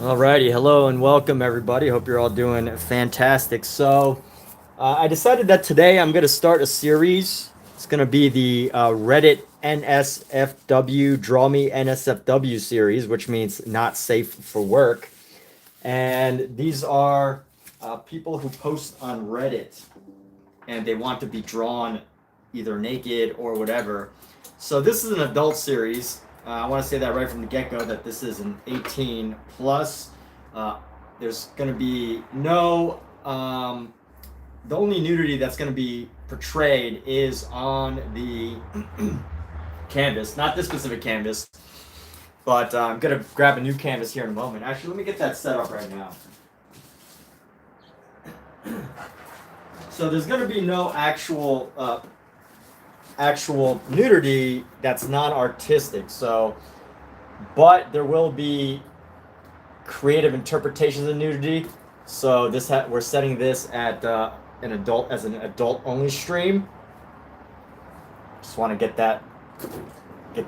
Alrighty, hello and welcome everybody. Hope you're all doing fantastic. I decided that today I'm going to start a series. It's going to be the Reddit NSFW Draw Me NSFW series, which means not safe for work. And these are people who post on Reddit and they want to be drawn either naked or whatever. So this is an adult series. I want to say that right from the get-go that this is an 18 plus. There's going to be no, the only nudity that's going to be portrayed is on the canvas, not this specific canvas, but I'm going to grab a new canvas here in a moment. Actually, let me get that set up right now. So there's going to be no actual nudity that's non-artistic. So, but there will be creative interpretations of nudity. So we're setting this at an adult only stream. Just want to get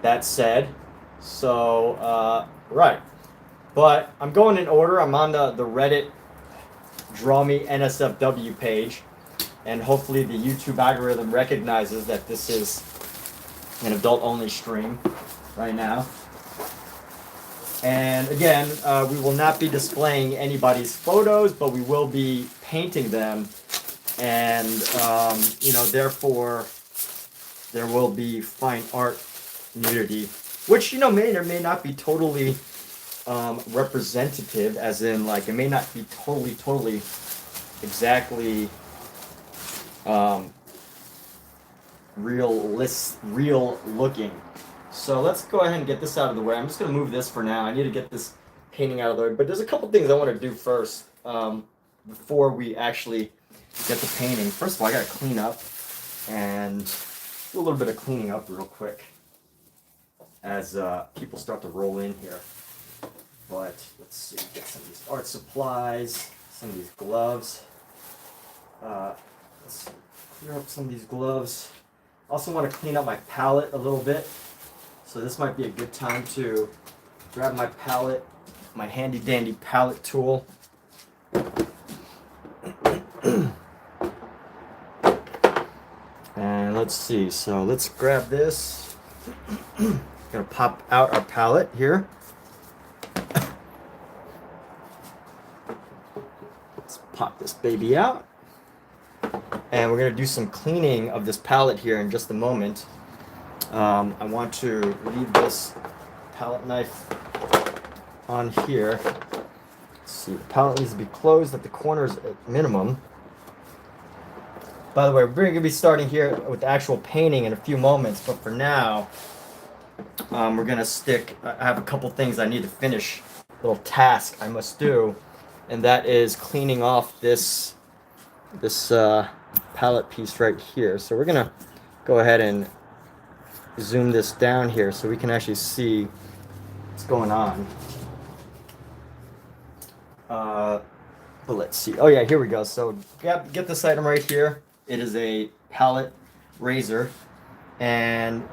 that said. So right, but I'm going in order. I'm on the Reddit Draw Me NSFW page. And hopefully the YouTube algorithm recognizes that this is an adult-only stream right now. And again, we will not be displaying anybody's photos, but we will be painting them. And, therefore, there will be fine art nudity, which, may or may not be totally representative, as in, like, it may not be totally exactly real looking. So let's go ahead and get this out of the way. I'm just going to move this for now. I need to get this painting out of the way. But there's a couple things I want to do first before we actually get the painting. First of all, I got to clean up and do a little bit of cleaning up real quick as people start to roll in here. But let's see, get some of these art supplies, some of these gloves. Let's clear up some of these gloves. Also want to clean up my palette a little bit. So this might be a good time to grab my palette, my handy dandy palette tool. And let's see, so let's grab this. Gonna pop out our palette here. Let's pop this baby out. And we're going to do some cleaning of this palette here in just a moment. I want to leave this palette knife on here. Let's see, the palette needs to be closed at the corners at minimum. By the way, we're going to be starting here with the actual painting in a few moments, but for now, we're going to I have a couple things I need to finish, little task I must do, and that is cleaning off this palette piece right here. So we're gonna go ahead and zoom this down here so we can actually see what's going on. But let's see. Oh yeah, here we go. So get this item right here. It is a palette razor, and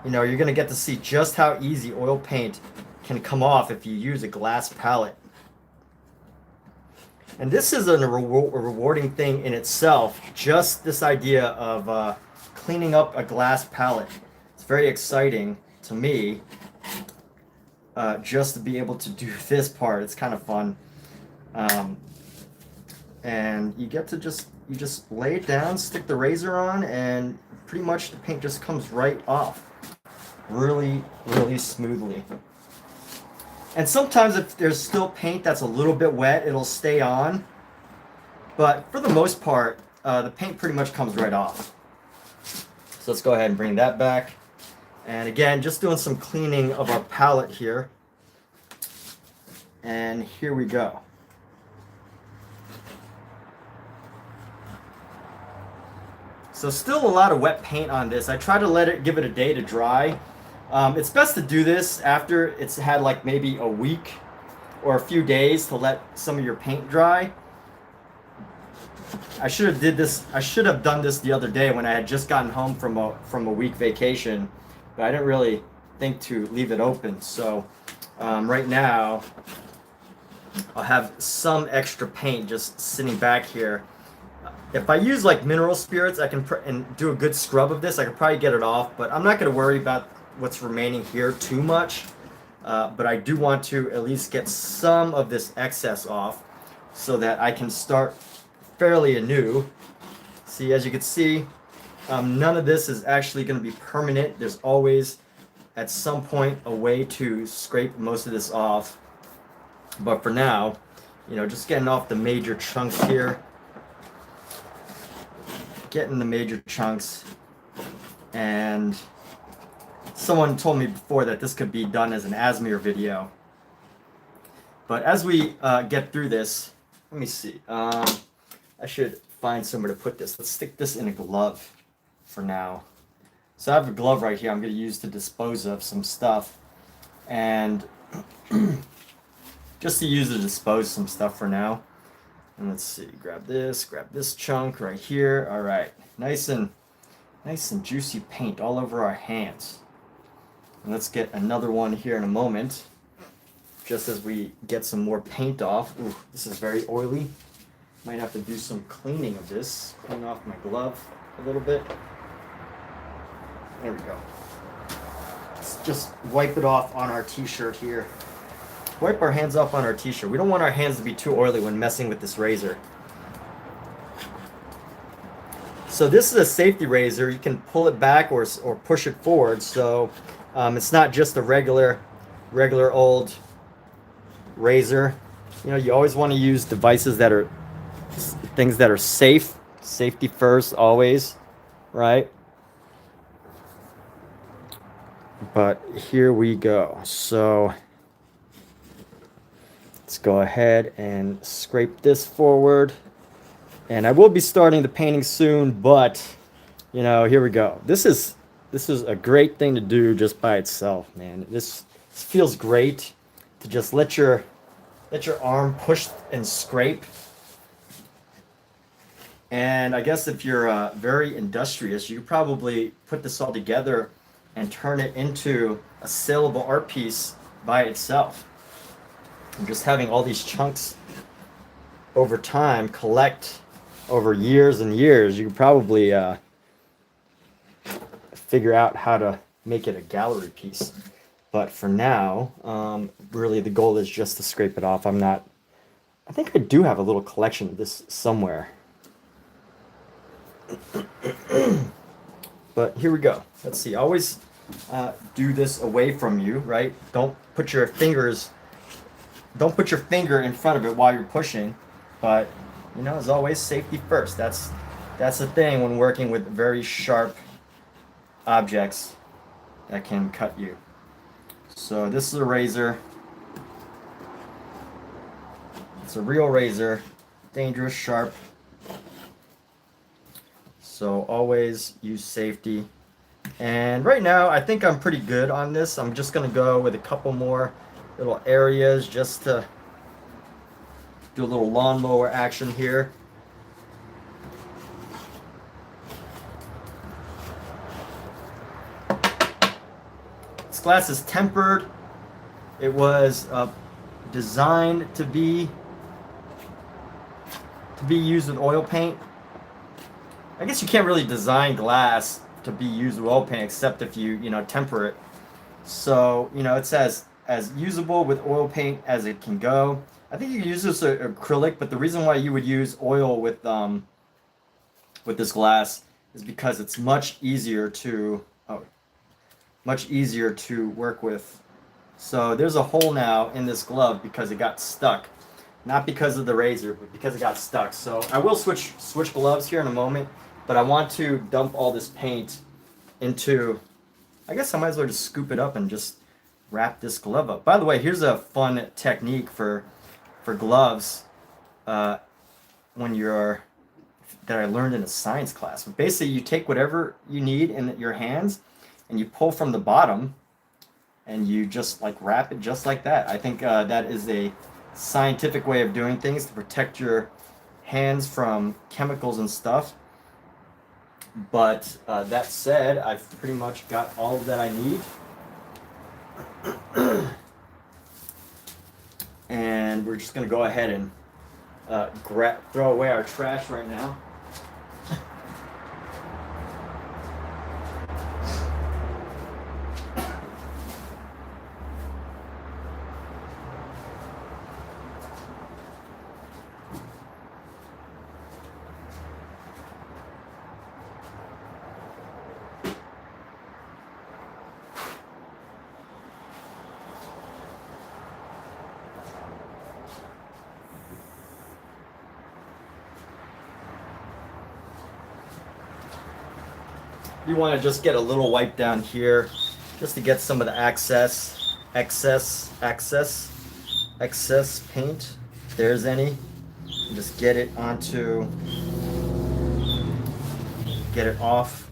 you're gonna get to see just how easy oil paint can come off if you use a glass palette. And this is a rewarding thing in itself, just this idea of cleaning up a glass palette. It's very exciting to me, just to be able to do this part. It's kind of fun. And you get to just lay it down, stick the razor on, and pretty much the paint just comes right off. Really, really smoothly. And sometimes if there's still paint that's a little bit wet, it'll stay on. But for the most part, the paint pretty much comes right off. So let's go ahead and bring that back. And again, just doing some cleaning of our palette here. And here we go. So still a lot of wet paint on this. I try to give it a day to dry. It's best to do this after it's had like maybe a week or a few days to let some of your paint dry. I should have done this the other day when I had just gotten home from a week vacation, but I didn't really think to leave it open. So right now I'll have some extra paint just sitting back here. If I use like mineral spirits, I can and do a good scrub of this, I could probably get it off, but I'm not going to worry about what's remaining here too much. But I do want to at least get some of this excess off so that I can start fairly anew. See, as you can see, none of this is actually going to be permanent. There's always, at some point, a way to scrape most of this off. But for now, you know, just getting off the major chunks here. Getting the major chunks. And someone told me before that this could be done as an Asmir video. But as we get through this, let me see. I should find somewhere to put this. Let's stick this in a glove for now. So I have a glove right here I'm going to use to dispose of some stuff. And just to use to dispose some stuff for now. And let's see, grab this chunk right here. All right, nice and juicy paint all over our hands. And let's get another one here in a moment, just as we get some more paint off. Ooh, this is very oily. Might have to do some cleaning of this. Clean off my glove a little bit. There we go. Let's just wipe it off on our t-shirt here. Wipe our hands off on our t-shirt. We don't want our hands to be too oily when messing with this razor. So this is a safety razor. You can pull it back or push it forward. So it's not just a regular old razor. You know, you always want to use devices that are things that are safe. Safety first, always, right? But here we go. So let's go ahead and scrape this forward. And I will be starting the painting soon, but you know, here we go. This is a great thing to do just by itself, man. This feels great to just let your arm push and scrape. And I guess if you're very industrious, you could probably put this all together and turn it into a saleable art piece by itself. And just having all these chunks over time collect over years and years, you could probably figure out how to make it a gallery piece. But for now, really the goal is just to scrape it off. I think I do have a little collection of this somewhere. But here we go. Let's see. Always do this away from you, right? Don't put your finger in front of it while you're pushing. But you know, as always, safety first. That's the thing when working with very sharp objects that can cut you. So this is a razor. It's a real razor, dangerous, sharp. So always use safety. And right now, I think I'm pretty good on this. I'm just gonna go with a couple more little areas just to do a little lawnmower action here. This glass is tempered. It was designed to be used with oil paint. I guess you can't really design glass to be used with oil paint except if you temper it. So, you know, it's as usable with oil paint as it can go. I think you can use this acrylic, but the reason why you would use oil with this glass is because it's much easier to work with. So there's a hole now in this glove because it got stuck. Not because of the razor, but because it got stuck. So I will switch gloves here in a moment, but I want to dump all this paint into, I guess I might as well just scoop it up and just wrap this glove up. By the way, here's a fun technique for gloves that I learned in a science class. But basically, you take whatever you need in your hands and you pull from the bottom and you just like wrap it just like that. I think that is a scientific way of doing things to protect your hands from chemicals and stuff. But that said, I've pretty much got all that I need. And we're just going to go ahead and throw away our trash right now. You want to just get a little wipe down here just to get some of the excess paint, if there's any. And just get it off.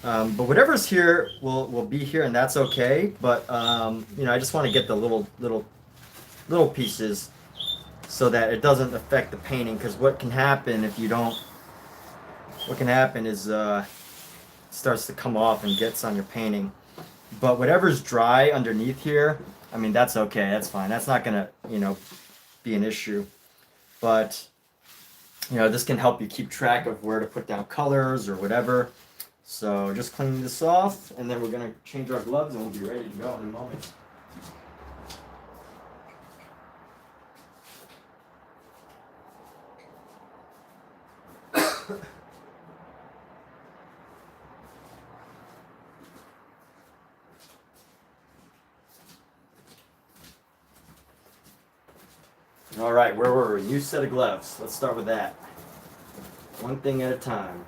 But whatever's here will be here, and that's okay. But you know, I just want to get the little pieces so that it doesn't affect the painting. Because what can happen if you don't? What can happen is starts to come off and gets on your painting. But whatever's dry underneath here, I mean, that's okay, that's fine. That's not gonna, you know, be an issue. But, you know, this can help you keep track of where to put down colors or whatever. So just clean this off, and then we're gonna change our gloves and we'll be ready to go in a moment. All right, where were we? New set of gloves. Let's start with that. One thing at a time.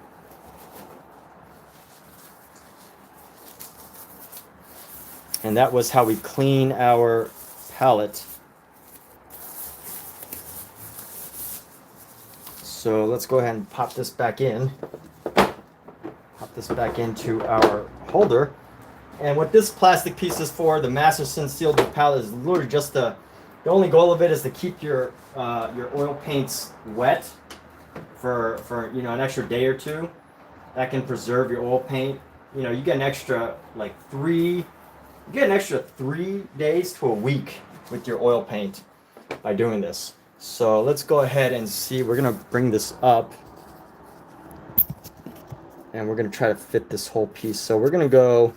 And that was how we clean our palette. So let's go ahead and pop this back in. Pop this back into our holder. And what this plastic piece is for, the Masterson sealed wood palette, is literally just the only goal of it is to keep your oil paints wet for you know, an extra day or two. That can preserve your oil paint. You know, you get an extra like 3 days to a week with your oil paint by doing this. So let's go ahead and see. We're gonna bring this up and we're gonna try to fit this whole piece. So we're gonna go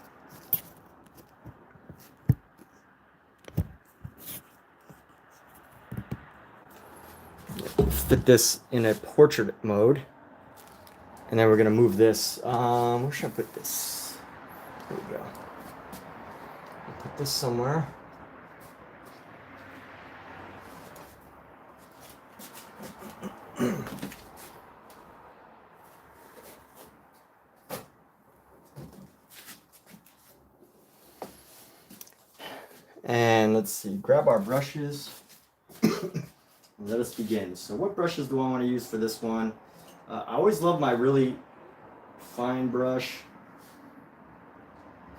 fit this in a portrait mode, and then we're gonna move this. Where should I put this? There we go. I'll put this somewhere. And let's see. Grab our brushes. Let us begin. So what brushes do I want to use for this one? I always love my really fine brush.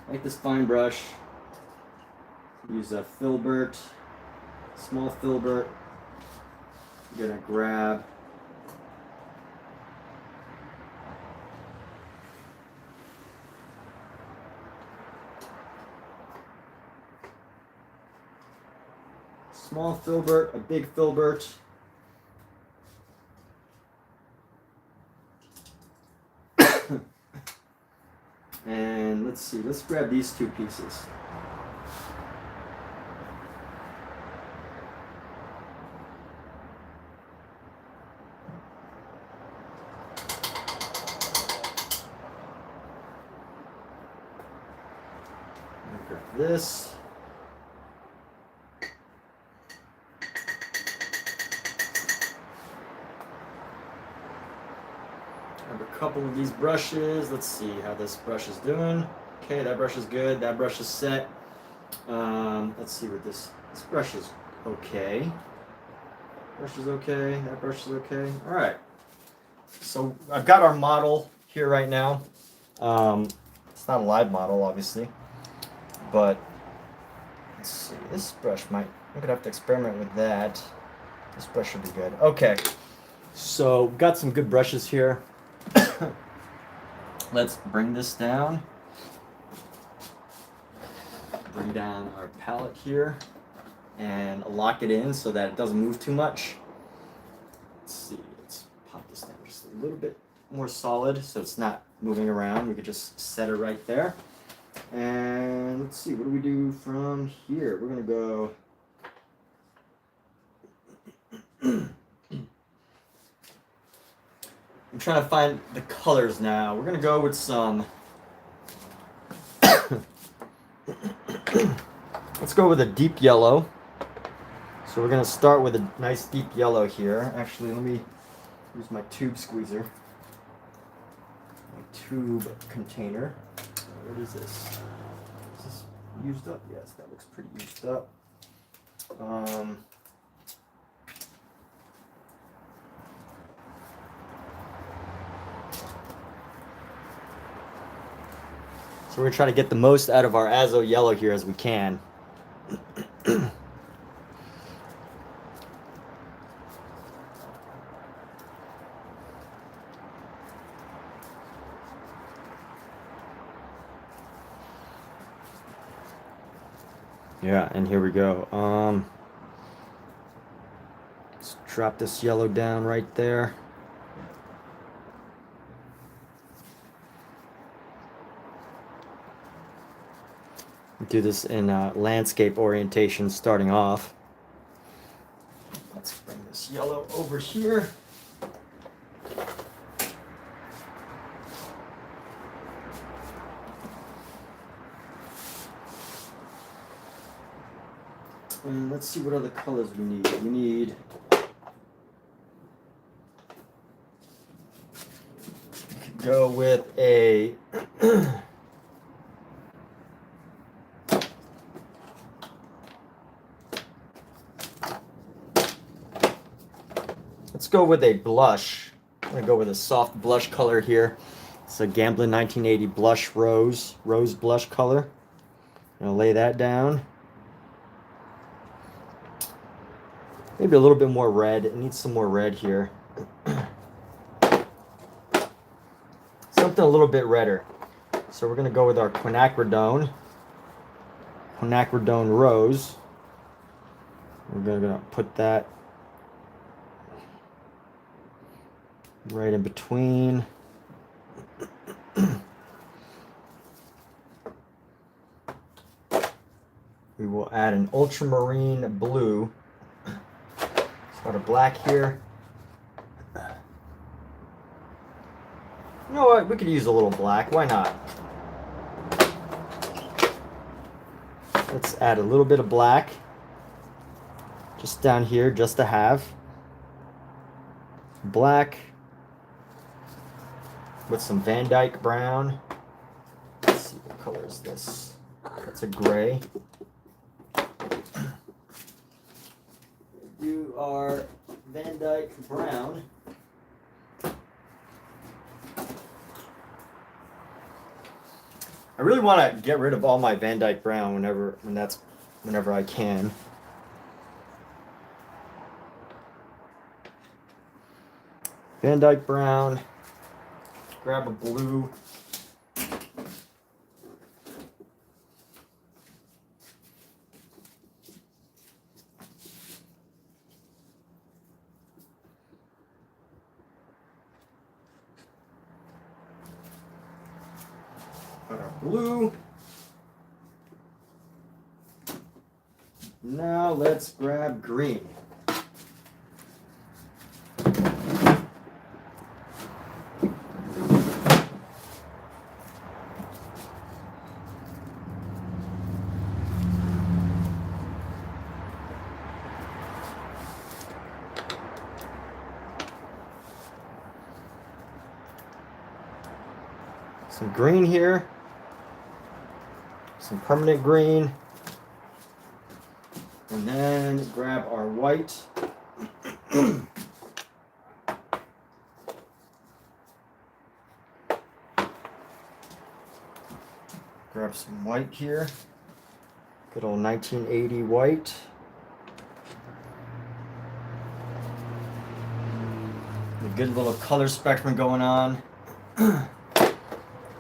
I like this fine brush. Use a filbert, small filbert. I'm gonna grab small filbert, a big filbert. And let's see, let's grab these two pieces. Grab this. Couple of these brushes. Let's see how this brush is doing. Okay, that brush is good. That brush is set. Let's see what this brush is okay. Brush is okay. That brush is okay. All right. So I've got our model here right now. It's not a live model, obviously, but let's see. This brush I'm gonna have to experiment with that. This brush should be good. Okay. So we've got some good brushes here. Let's bring this down. Bring down our palette here. and lock it in so that it doesn't move too much. Let's see, let's pop this down just a little bit more solid so it's not moving around. We could just set it right there. And let's see, what do we do from here? We're gonna go I'm trying to find the colors now. We're gonna go with some let's go with a deep yellow. So we're gonna start with a nice deep yellow here. Actually, let me use my tube squeezer. My tube container. What is this? Is this used up? Yes, that looks pretty used up. So we're going to try to get the most out of our azo yellow here as we can. Yeah, and here we go. Let's drop this yellow down right there. Do this in landscape orientation starting off. Let's bring this yellow over here. And let's see what other colors we need. We need go with a let's go with a blush. I'm gonna go with a soft blush color here. It's a Gamblin 1980 blush rose blush color. I'm gonna lay that down. Maybe a little bit more red. It needs some more red here. Something a little bit redder. So we're gonna go with our quinacridone rose. We're gonna put that right in between. We will add an ultramarine blue. Start a black here. You know what? We could use a little black. Why not? Let's add a little bit of black. Just down here, just to have. Black. With some Van Dyke brown. Let's see, what color is this? That's a gray. You are Van Dyke brown. I really want to get rid of all my Van Dyke brown whenever I can. Van Dyke brown. Grab a blue. Got our blue. Now let's grab green. Some green here, some permanent green, and then grab our white. Grab some white here, good old 1980 white. A good little color spectrum going on.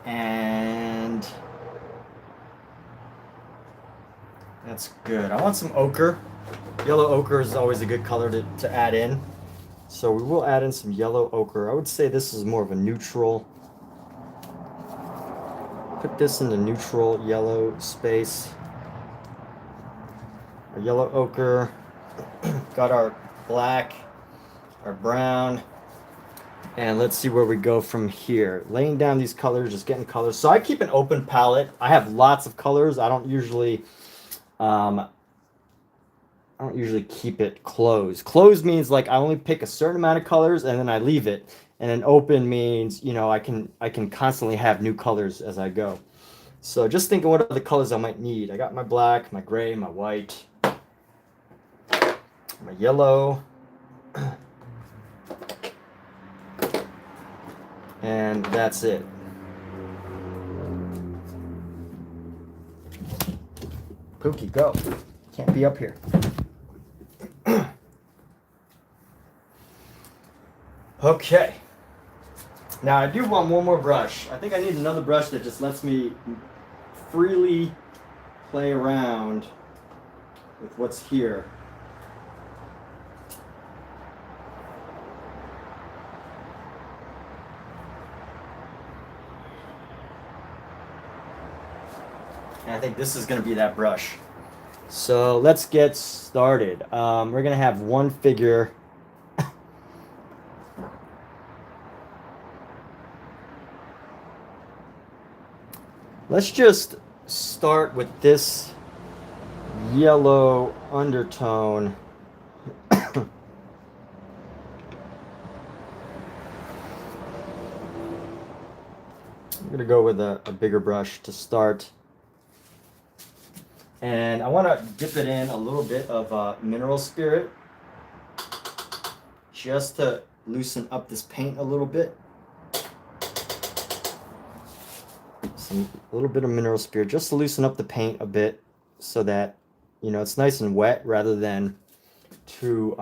And That's good. I want some ochre. Yellow ochre is always a good color to add in. So we will add in some yellow ochre. I would say this is more of a neutral. Put this in the neutral yellow space. Our yellow ochre. Got our black, our brown. And let's see where we go from here. Laying down these colors, just getting colors. So I keep an open palette. I have lots of colors. I don't usually keep it closed. Closed means like I only pick a certain amount of colors and then I leave it. And then open means, you know, I can constantly have new colors as I go. So just thinking what other colors I might need. I got my black, my gray, my white, my yellow. And that's it. Pookie, go. Can't be up here. Okay. Now I do want one more brush. I think I need another brush that just lets me freely play around with what's here. And I think this is going to be that brush. So let's get started. We're going to have one figure. Let's just start with this yellow undertone. I'm going to go with a bigger brush to start. And I want to dip it in a little bit of mineral spirit just to loosen up this paint a little bit. A little bit of mineral spirit just to loosen up the paint a bit so that, you know, it's nice and wet rather than too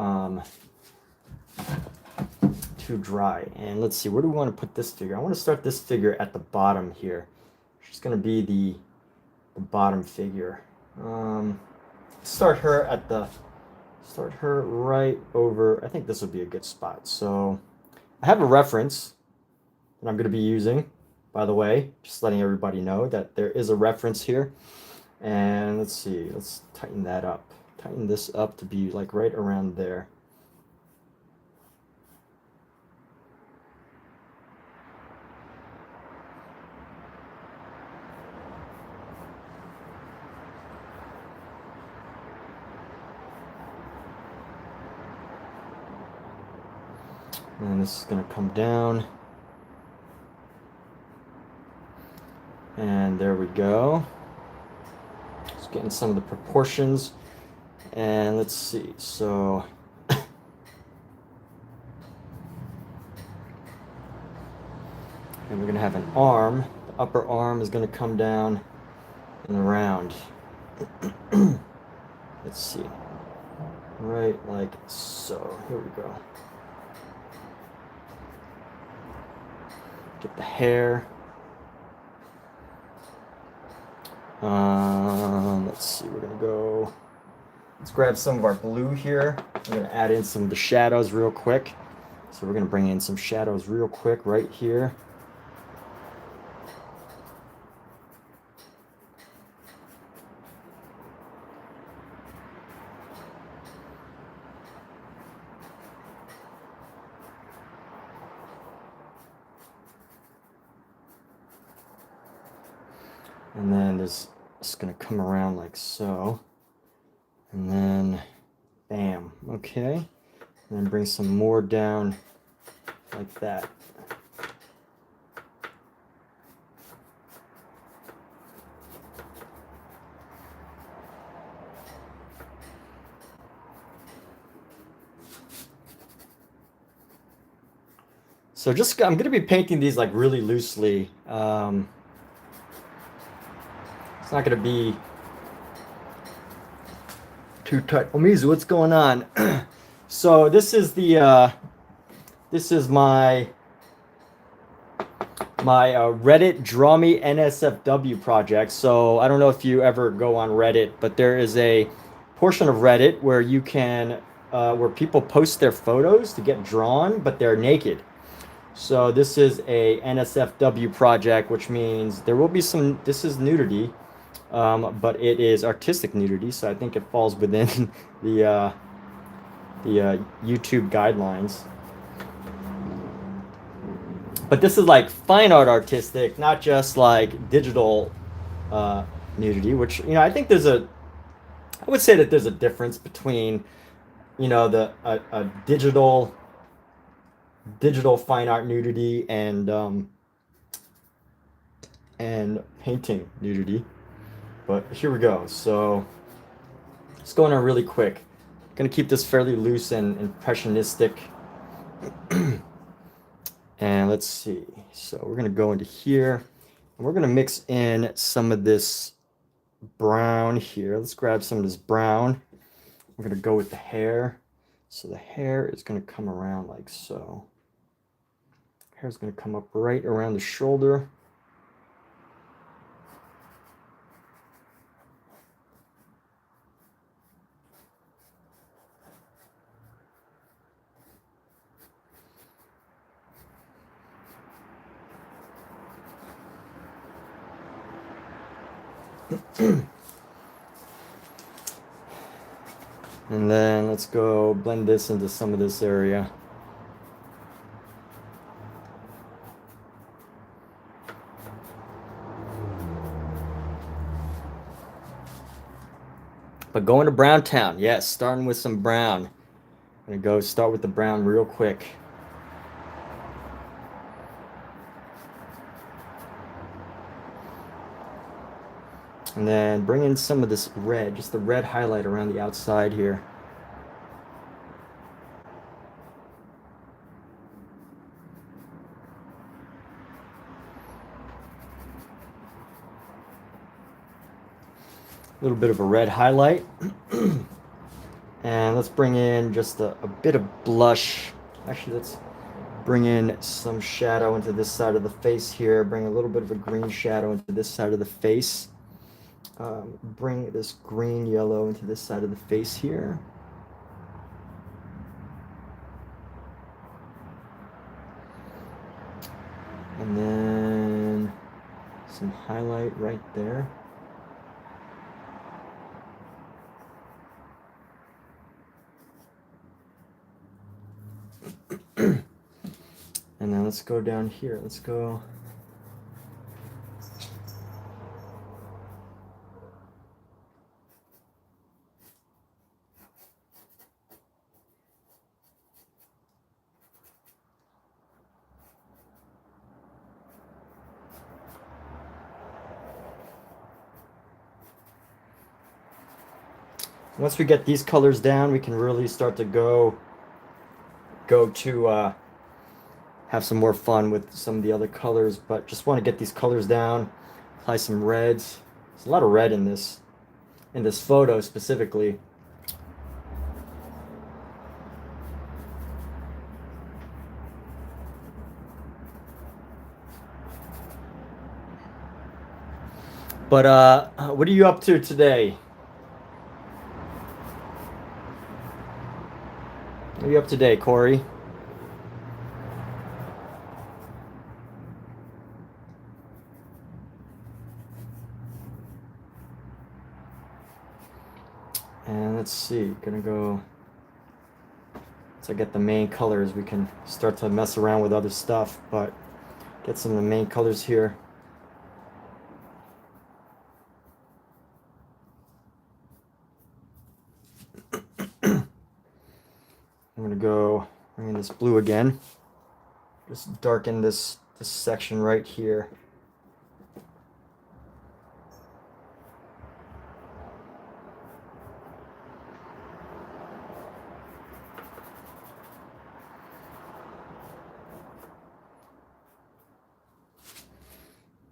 dry. And let's see, where do we want to put this figure? I want to start this figure at the bottom here. She's going to be the bottom figure. Start her right over. I think this would be a good spot. So I have a reference that I'm going to be using, by the way, just letting everybody know that there is a reference here. And let's see, let's tighten that up. Tighten this up to be like right around there. And this is going to come down. And there we go. Just getting some of the proportions. And let's see. So and we're going to have an arm. The upper arm is going to come down and around. Let's see. Right like so. Here we go. Get the hair. Let's see, we're gonna go, let's grab some of our blue here. We're gonna add in some of the shadows real quick. So we're gonna bring in some shadows real quick right here. And then it's going to come around like so. And then, bam, okay. And then bring some more down like that. So just, I'm going to be painting these like really loosely. It's not going to be too tight. Omizu, what's going on? So this is the this is my my Reddit Draw Me NSFW project. So I don't know if you ever go on Reddit, but there is a portion of Reddit where you can, where people post their photos to get drawn, but they're naked. So this is a NSFW project, which means there will be some, this is nudity, but it is artistic nudity. So I think it falls within the YouTube guidelines. But this is like fine art artistic, not just like digital nudity, which, you know, I think I would say that there's a difference between, you know, a digital fine art nudity and painting nudity. But here we go. So let's go on really quick. I'm gonna keep this fairly loose and impressionistic. And let's see. So we're gonna go into here and we're gonna mix in some of this brown here. Let's grab some of this brown. We're gonna go with the hair. So the hair is gonna come around like so. Hair is gonna come up right around the shoulder. And then let's go blend this into some of this area. But going to Brown Town, yes, starting with some brown. I'm gonna go start with the brown real quick. And then bring in some of this red, just the red highlight around the outside here. A little bit of a red highlight. And let's bring in just a bit of blush. Actually, let's bring in some shadow into this side of the face here. Bring a little bit of a green shadow into this side of the face. Bring this green yellow into this side of the face here. And then some highlight right there. And then let's go down here. Let's go. Once we get these colors down, we can really start to go to have some more fun with some of the other colors, but just want to get these colors down, apply some reds. There's a lot of red in this photo specifically. But what are you up to today? What are you up to today, Corey? And let's see, gonna go, once I get the main colors, we can start to mess around with other stuff, but get some of the main colors here. I'm gonna go bring in this blue again. Just darken this section right here.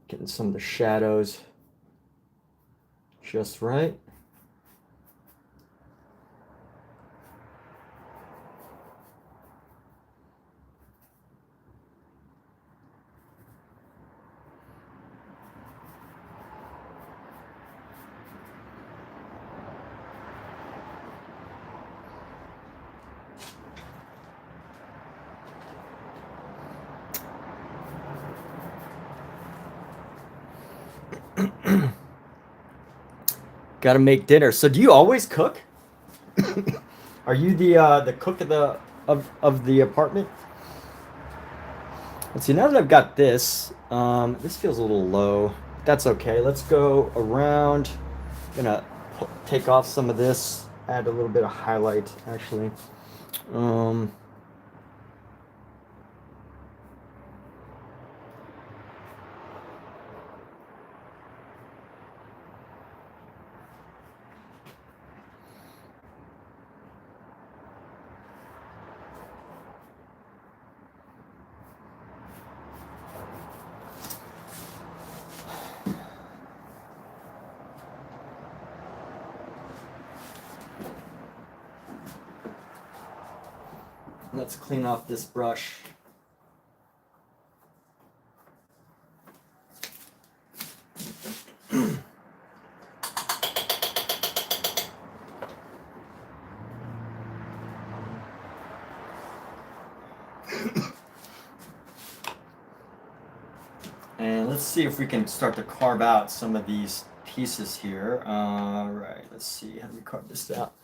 Getting some of the shadows just right. Gotta make dinner. So do you always cook? Are you the cook of the apartment? Let's see, now that I've got this, this feels a little low. That's okay. Let's go around. I'm gonna take off some of this, add a little bit of highlight actually. Let's clean off this brush. And let's see if we can start to carve out some of these pieces here. Right, let's see, how do we carve this out?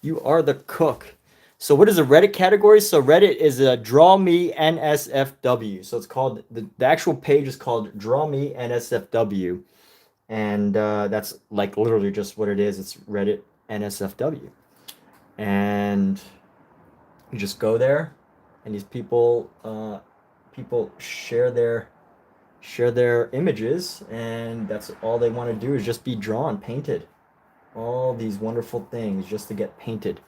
You are the cook. So what is a Reddit category? So Reddit is a Draw Me NSFW. So it's called, the actual page is called Draw Me NSFW. And that's like literally just what it is. It's Reddit NSFW. And you just go there and these people share their images, and that's all they want to do is just be drawn, painted. All these wonderful things just to get painted.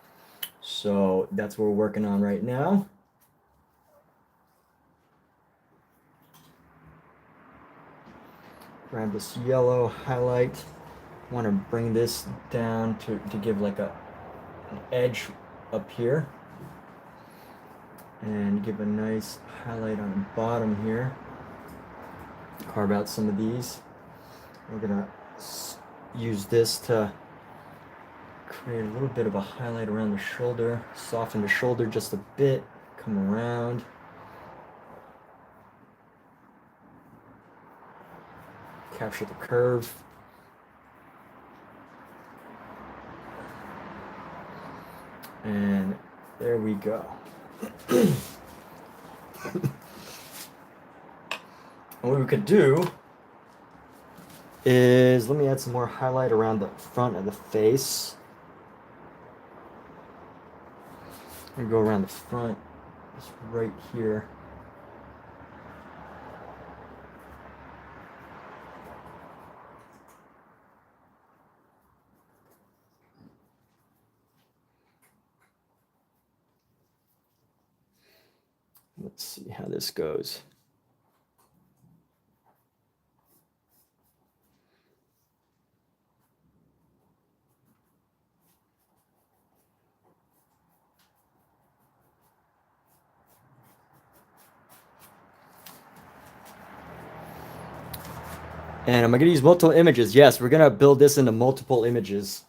So that's what we're working on right now. Grab this yellow highlight. Want to bring this down to give like an edge up here. And give a nice highlight on the bottom here. Carve out some of these. We're gonna use this to create a little bit of a highlight around the shoulder, soften the shoulder just a bit, come around. Capture the curve. And there we go. And what we could do is, let me add some more highlight around the front of the face. I'm gonna go around the front, just right here. Let's see how this goes. And am I going to use multiple images? Yes, we're going to build this into multiple images.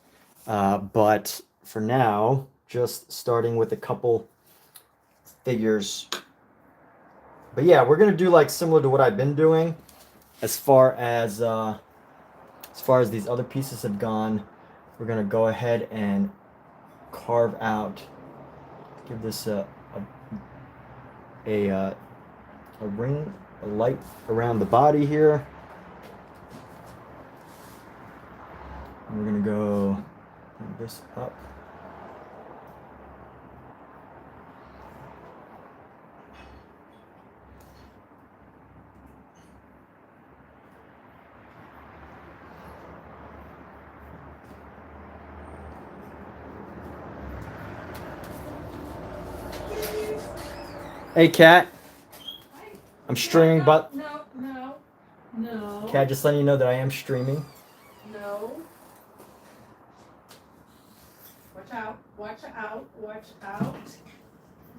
But for now, just starting with a couple figures. But yeah, we're going to do like similar to what I've been doing as far as these other pieces have gone. We're going to go ahead and carve out, give this a ring, a light around the body here. And we're going to go bring this up. Hey, Kat. I'm streaming, but... No. Kat, just letting you know that I am streaming. No. Watch out.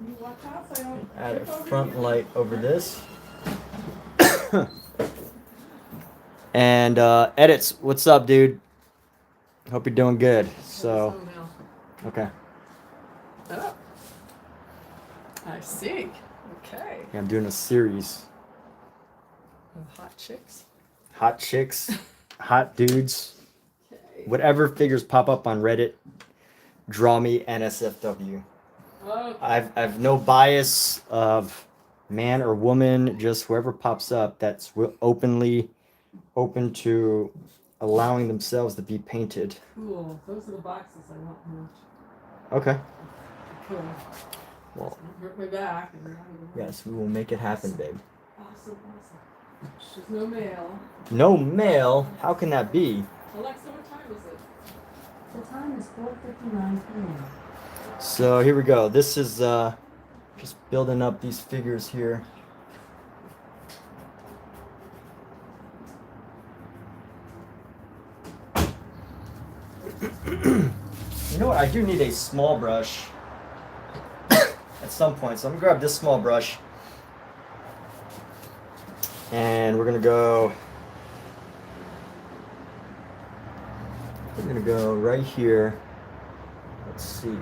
You watch out so I don't Add a trip over front you. light over this. And edits, what's up, dude? Hope you're doing good. So, okay. Oh. I see. Okay. Yeah, I'm doing a series. Of hot chicks. Hot chicks hot dudes, Okay. whatever figures pop up on Reddit, draw me NSFW. Okay. I've no bias of man or woman, just whoever pops up that's open to allowing themselves to be painted. Cool. Those are the boxes I want most. Okay. Cool. Well, Don't hurt my back. yes, we will make it happen, babe. Awesome. There's no mail. No mail? How can that be? Alexa, what time is it? The time is 4:59 p.m. So here we go. This is just building up these figures here. You know what? I do need a small brush at some point. So I'm gonna grab this small brush and we're gonna go right here. Let's see.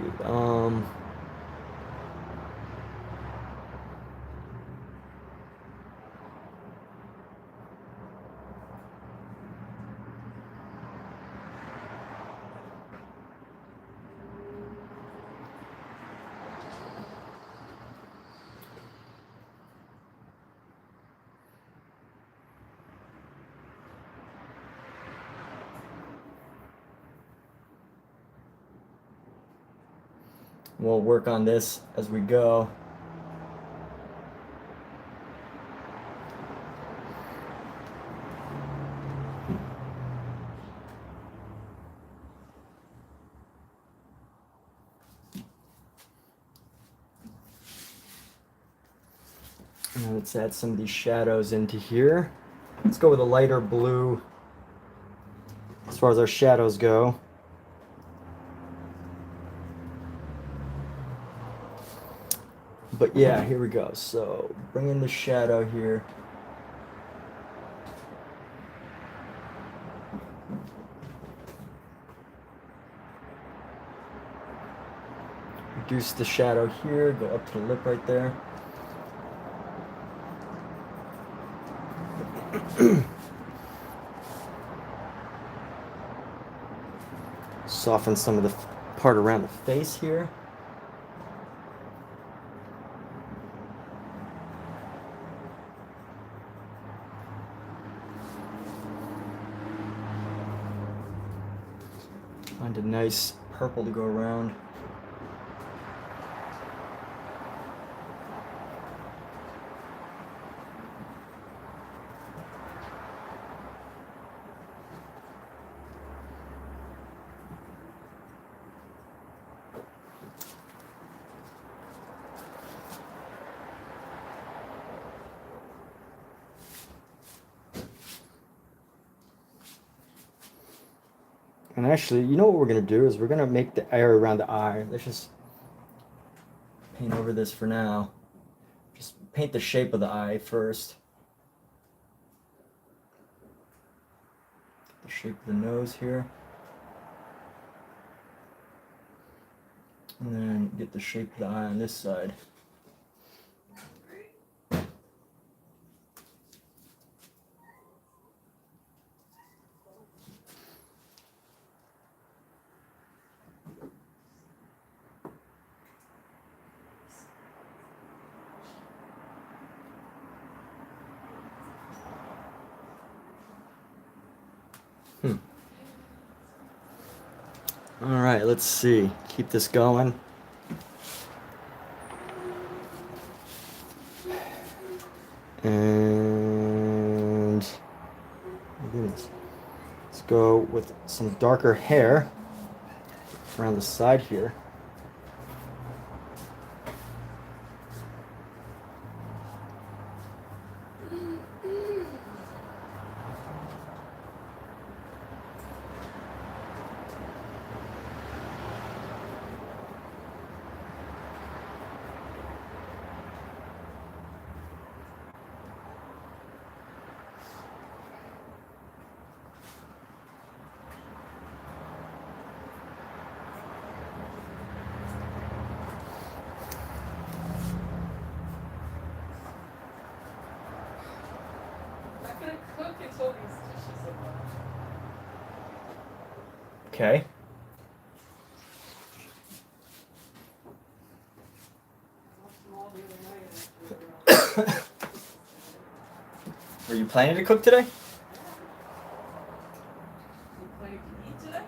We'll work on this as we go. And let's add some of these shadows into here. Let's go with a lighter blue as far as our shadows go. But yeah, here we go. So bring in the shadow here. Reduce the shadow here, go up to the lip right there. Soften some of the part around the face here. Find a nice purple to go around. And actually, you know what we're going to do is we're going to make the area around the eye. Let's just paint over this for now. Just paint the shape of the eye first. The shape of the nose here. And then get the shape of the eye on this side. All right, let's see. Keep this going. And my goodness. Let's go with some darker hair around the side here. I'm not gonna cook until these dishes are done. Okay. Are you planning to cook today? You planning to eat today?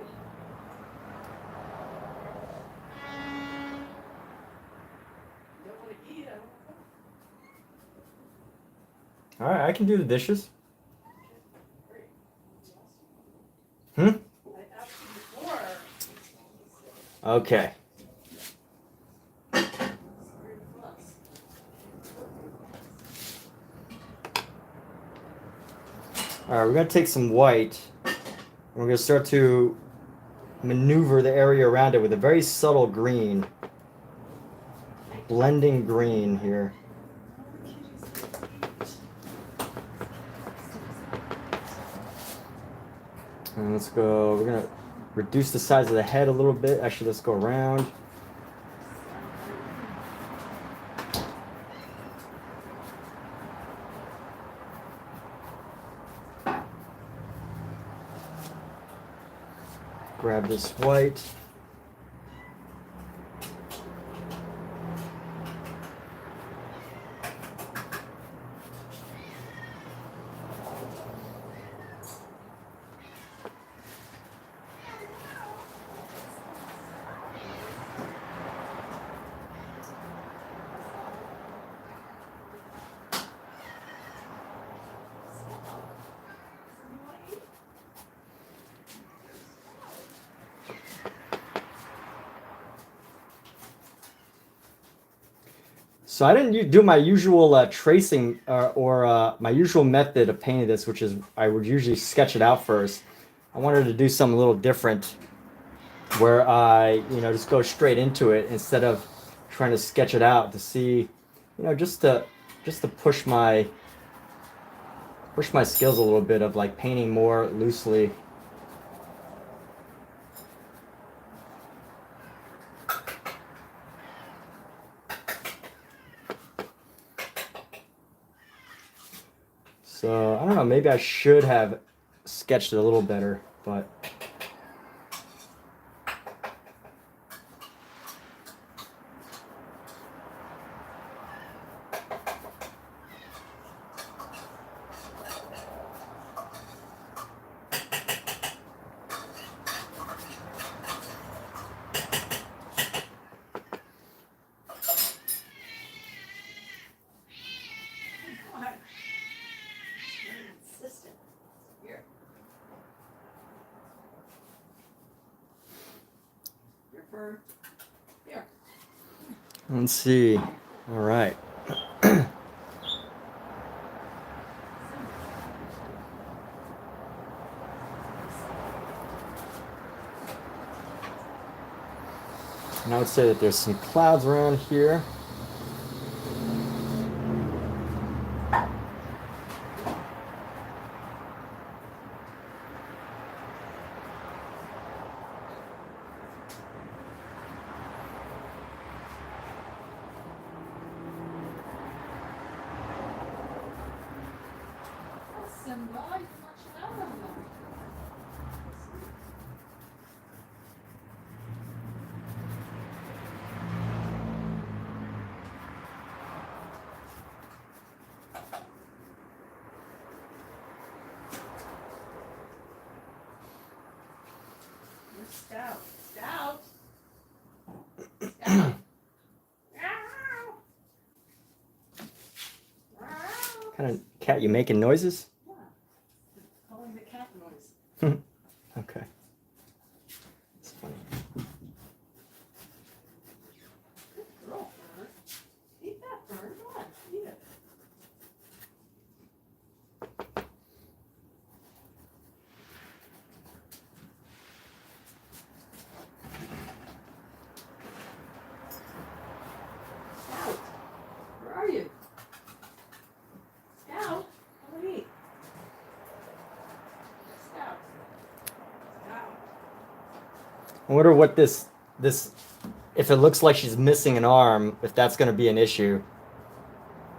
You don't want to eat, I don't know. All right, I can do the dishes. Great. Hmm? I asked you before. Okay. Sorry, plus. All right, we're gonna take some white. And we're gonna start to maneuver the area around it with a very subtle green. Blending green here. And let's go, we're gonna reduce the size of the head a little bit. Actually, let's go around. Grab this white. So I didn't do my usual tracing or my usual method of painting this, which is I would usually sketch it out first. I wanted to do something a little different where I, just go straight into it instead of trying to sketch it out to see, just to push my skills a little bit of like painting more loosely. So I don't know, maybe I should have sketched it a little better, but Here. let's see. All right. And I would say that there's some clouds around here. Scout. Scout. Kind of cat, you making noises? Yeah. Calling the cat noise. Okay. It's funny. Good girl, Fern. Eat that, Fern. Come on, eat it. Scout, where are you? Scout, come and eat. Scout. Scout. I wonder what this, if it looks like she's missing an arm, if that's going to be an issue.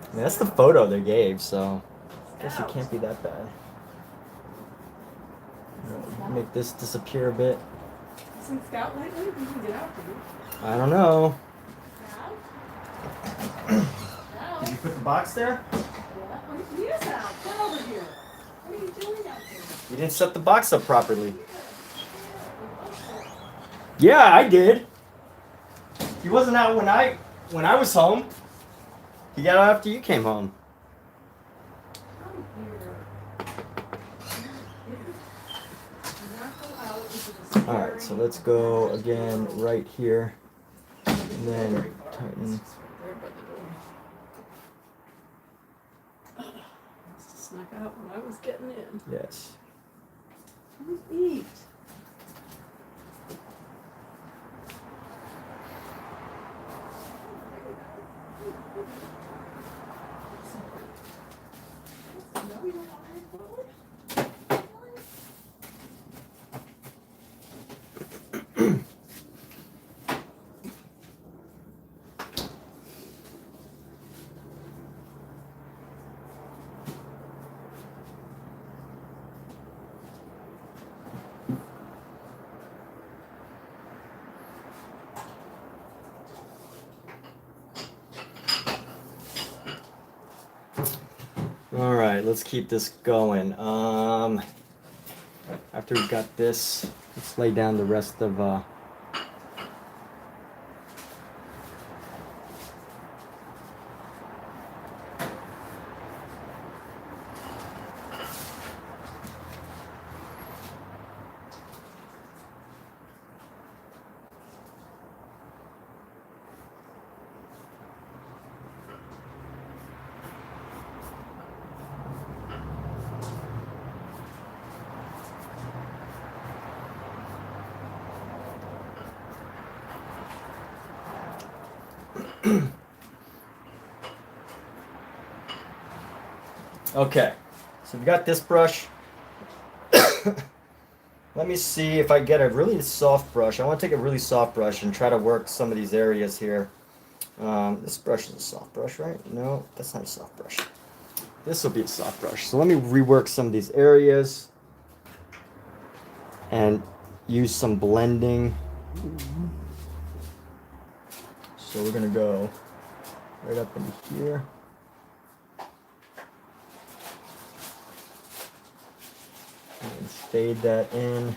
I mean, that's the photo they gave, so I guess it can't be that bad. Make this disappear a bit. Some scout lately? You can get out, dude. I don't know. Out? Did you put the box there? What? He is out. Come over here. What are you doing out there? You didn't set the box up properly. Yeah, I did. He wasn't out when I was home. He got out after you came home. Come here. All right, so let's go again right here, and then tighten. Snuck out when I was getting in. Yes. Come eat. All right, let's keep this going. After we've got this, let's lay down the rest of Okay, so we got this brush. Let me see if I get a really soft brush. I want to take a really soft brush and try to work some of these areas here. This brush is a soft brush, right? No, that's not a soft brush. This will be a soft brush. So let me rework some of these areas and use some blending. So we're going to go right up in here. And fade that in.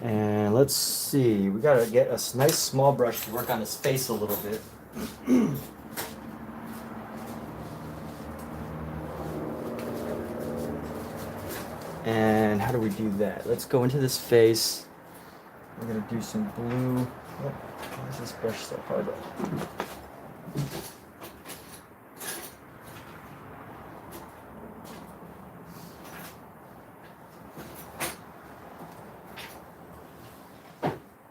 And let's see, we gotta get a nice small brush to work on his face a little bit. And how do we do that? Let's go into this face. We're gonna do some blue. Oh, why is this brush so hard?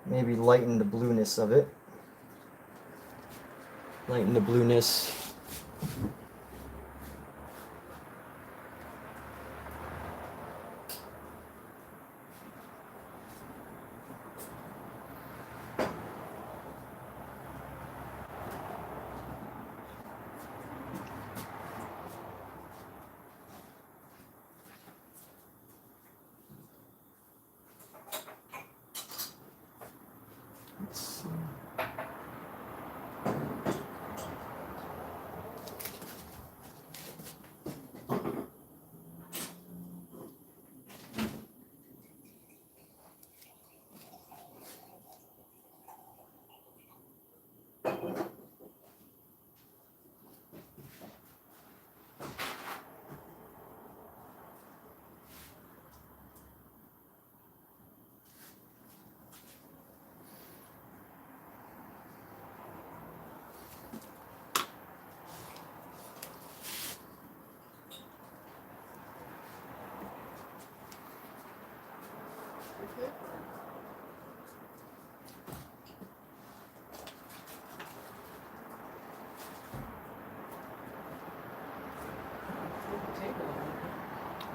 Maybe lighten the blueness of it. Lighten the blueness.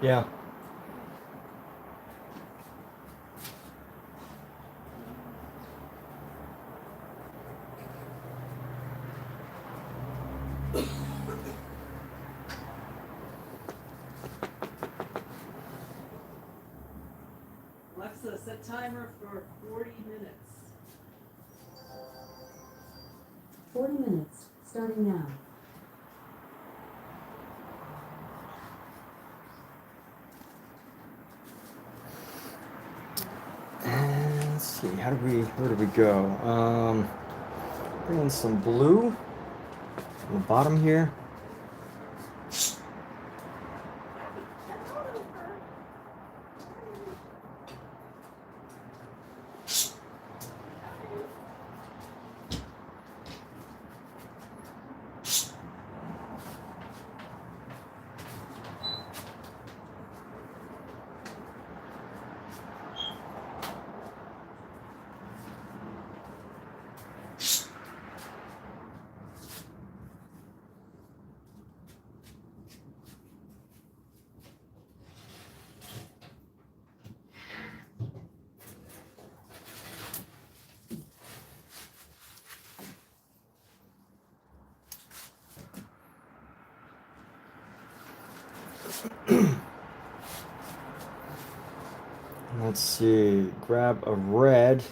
Yeah. Alexa, set timer for 40 minutes. 40 minutes, starting now. And let's see, where do we go? Bring in some blue on the bottom here. Let's see, grab a red.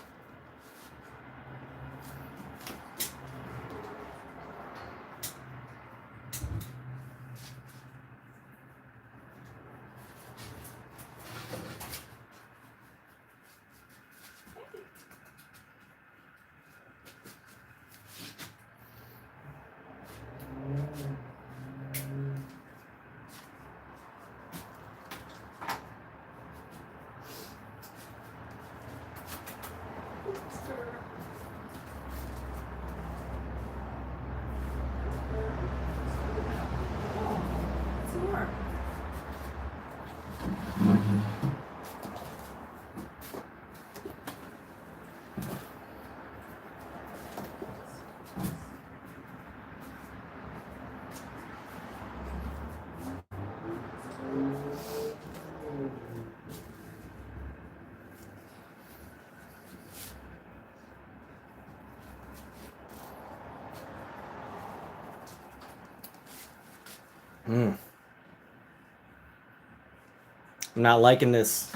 I'm not liking this.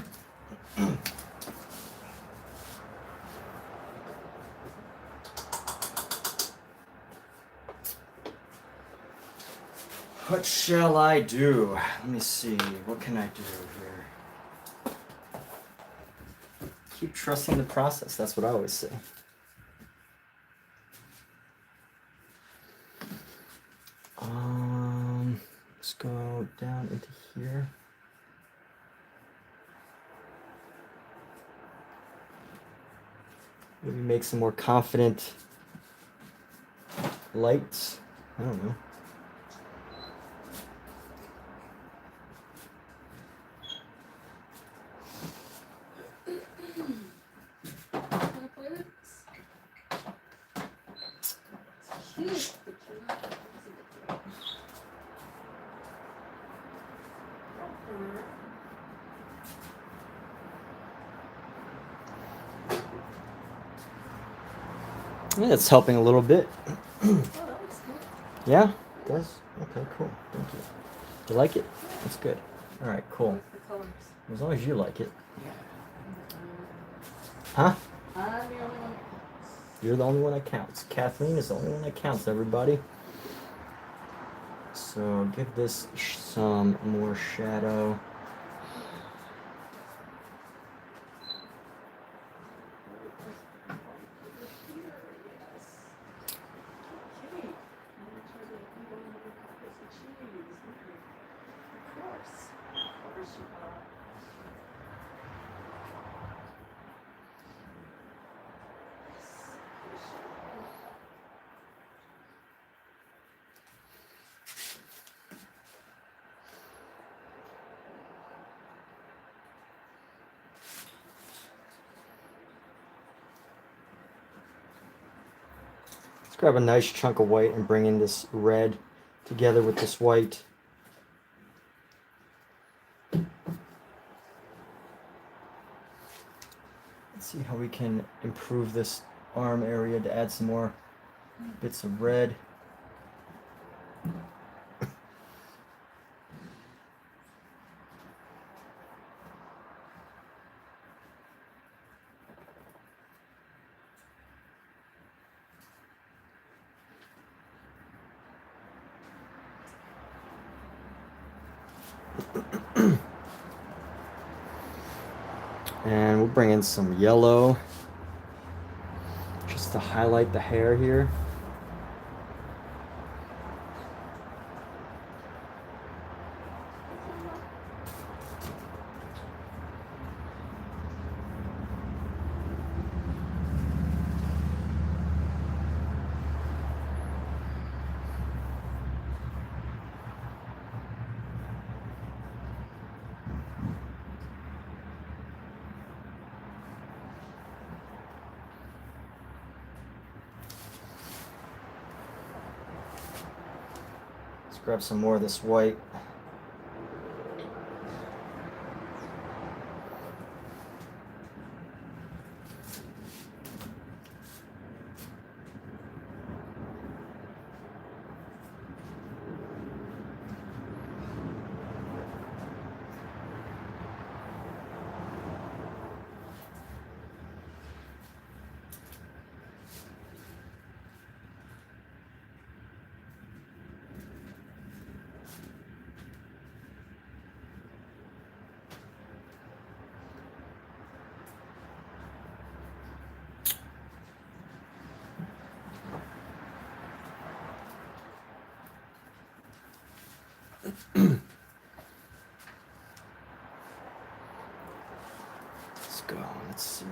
What shall I do? Let me see. What can I do here? Keep trusting the process. That's what I always say. Let's go down into here. Maybe make some more confident lights. I don't know. Yeah, it's helping a little bit. Yeah, it does. Okay, cool. Thank you. You like it? That's good. All right, cool. As long as you like it. Huh? I'm the only one. You're the only one that counts. Kathleen is the only one that counts, everybody. So give this some more shadow. grab a nice chunk of white and bring in this red together with this white. Let's see how we can improve this arm area to add some more bits of red. And we'll bring in some yellow just to highlight the hair here. Grab some more of this white. Let's go. Let's see.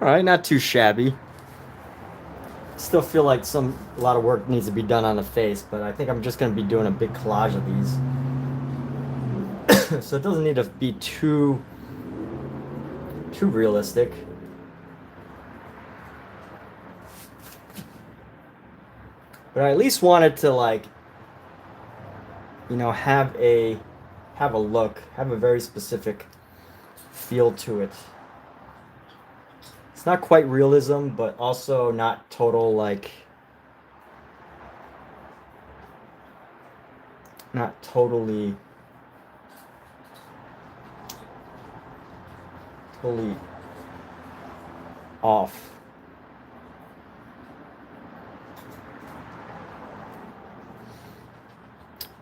All right, not too shabby. Still feel like a lot of work needs to be done on the face, but I think I'm just going to be doing a big collage of these. So it doesn't need to be too realistic. But I at least wanted to, like, you know, have a look, have a very specific feel to it. It's not quite realism, but also not total, like, not totally off.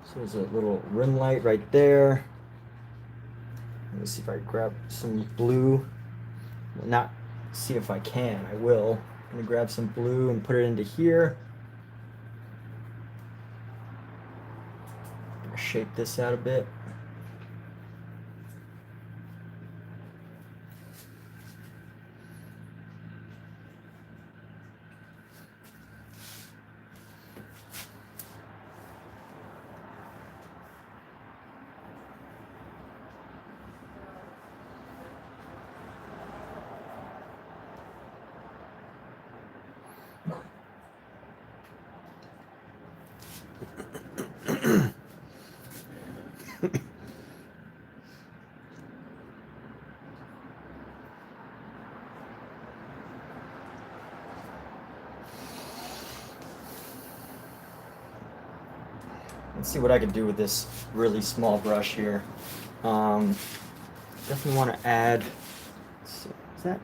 So there's a little rim light right there. Let me see if I grab some blue. Not see if I can, I will. I'm gonna grab some blue and put it into here. I'm gonna shape this out a bit. Let's see what I can do with this really small brush here. Definitely want to add. Let's see, is that?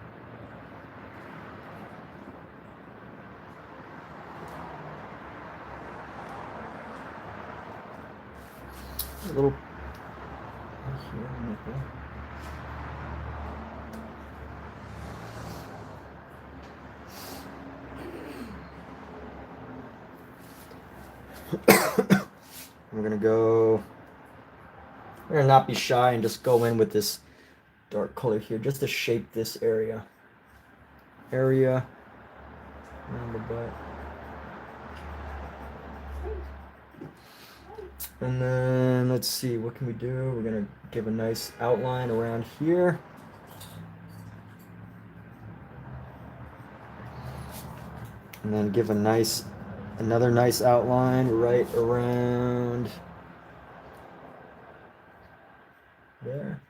A little. Here, maybe. We're gonna not be shy and just go in with this dark color here just to shape this area around the butt. And then let's see, what can we do? We're gonna give a nice outline around here. And then give another nice outline right around there.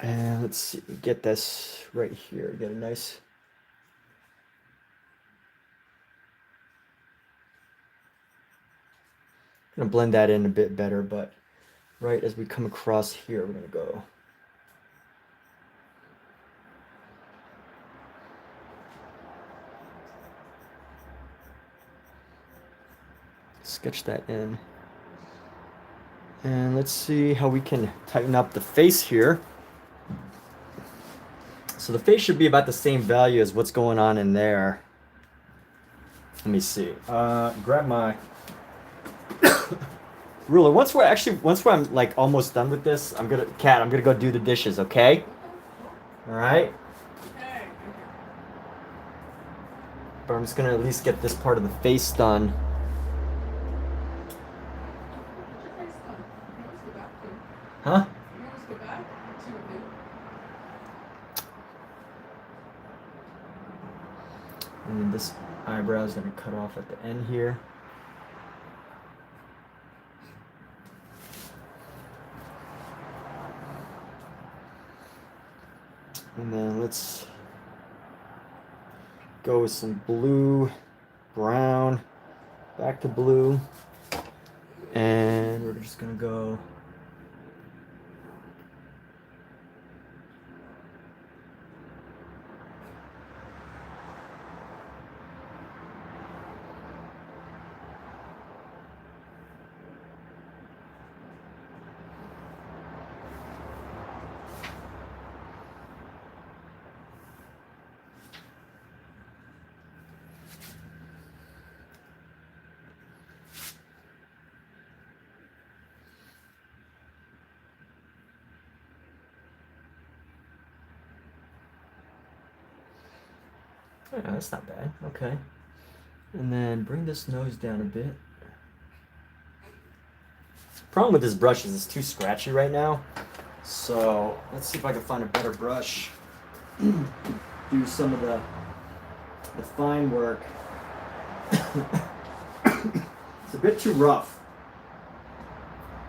And let's see, get this right here, get a nice. I'm gonna blend that in a bit better, but right as we come across here, we're gonna go. Sketch that in. And let's see how we can tighten up the face here. So the face should be about the same value as what's going on in there. Let me see. Grab my ruler. Once I'm like almost done with this, I'm gonna go do the dishes, okay? All right. Okay. But I'm just gonna at least get this part of the face done. What's your face done? You always go back to. Huh? You always go back to it. And then this eyebrow is gonna cut off at the end here. And then let's go with some blue, brown, back to blue. And we're just gonna go. Oh, that's not bad. Okay. And then bring this nose down a bit. Problem with this brush is it's too scratchy right now. So let's see if I can find a better brush. Do some of the fine work. It's a bit too rough.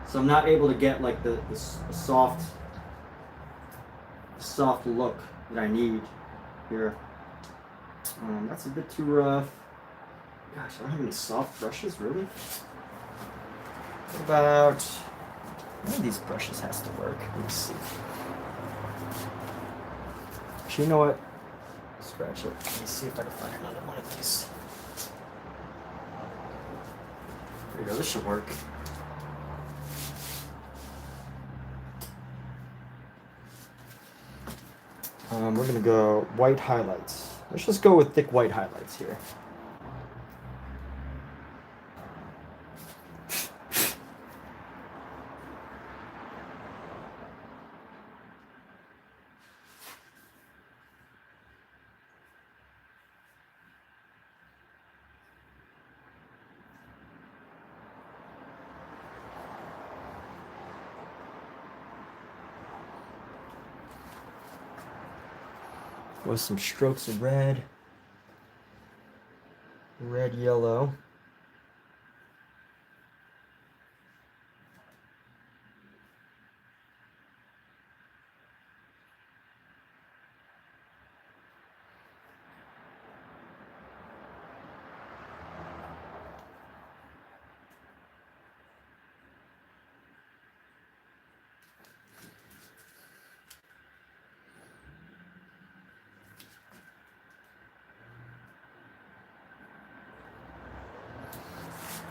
So I'm not able to get like the soft look that I need here. That's a bit too rough. Gosh, I don't have any soft brushes, really. What about one of these brushes has to work? Let me see. Actually, you know what? Scratch it. Let me see if I can find another one of these. There you go. This should work. We're gonna go white highlights. Let's just go with thick white highlights here. With some strokes of red, yellow.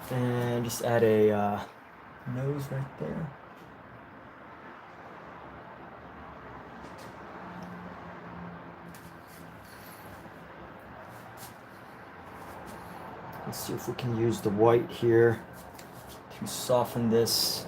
And just add a nose right there. Let's see if we can use the white here to soften this.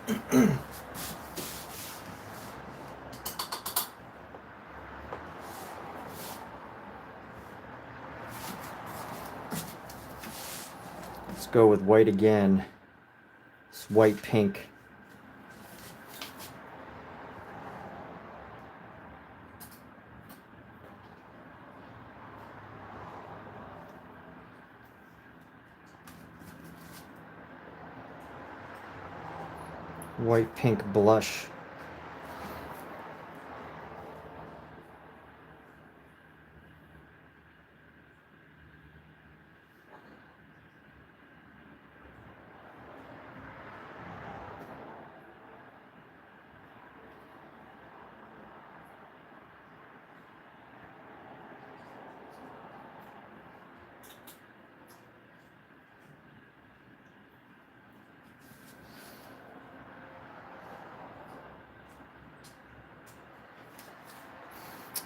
Let's go with white again. It's white pink. White pink blush.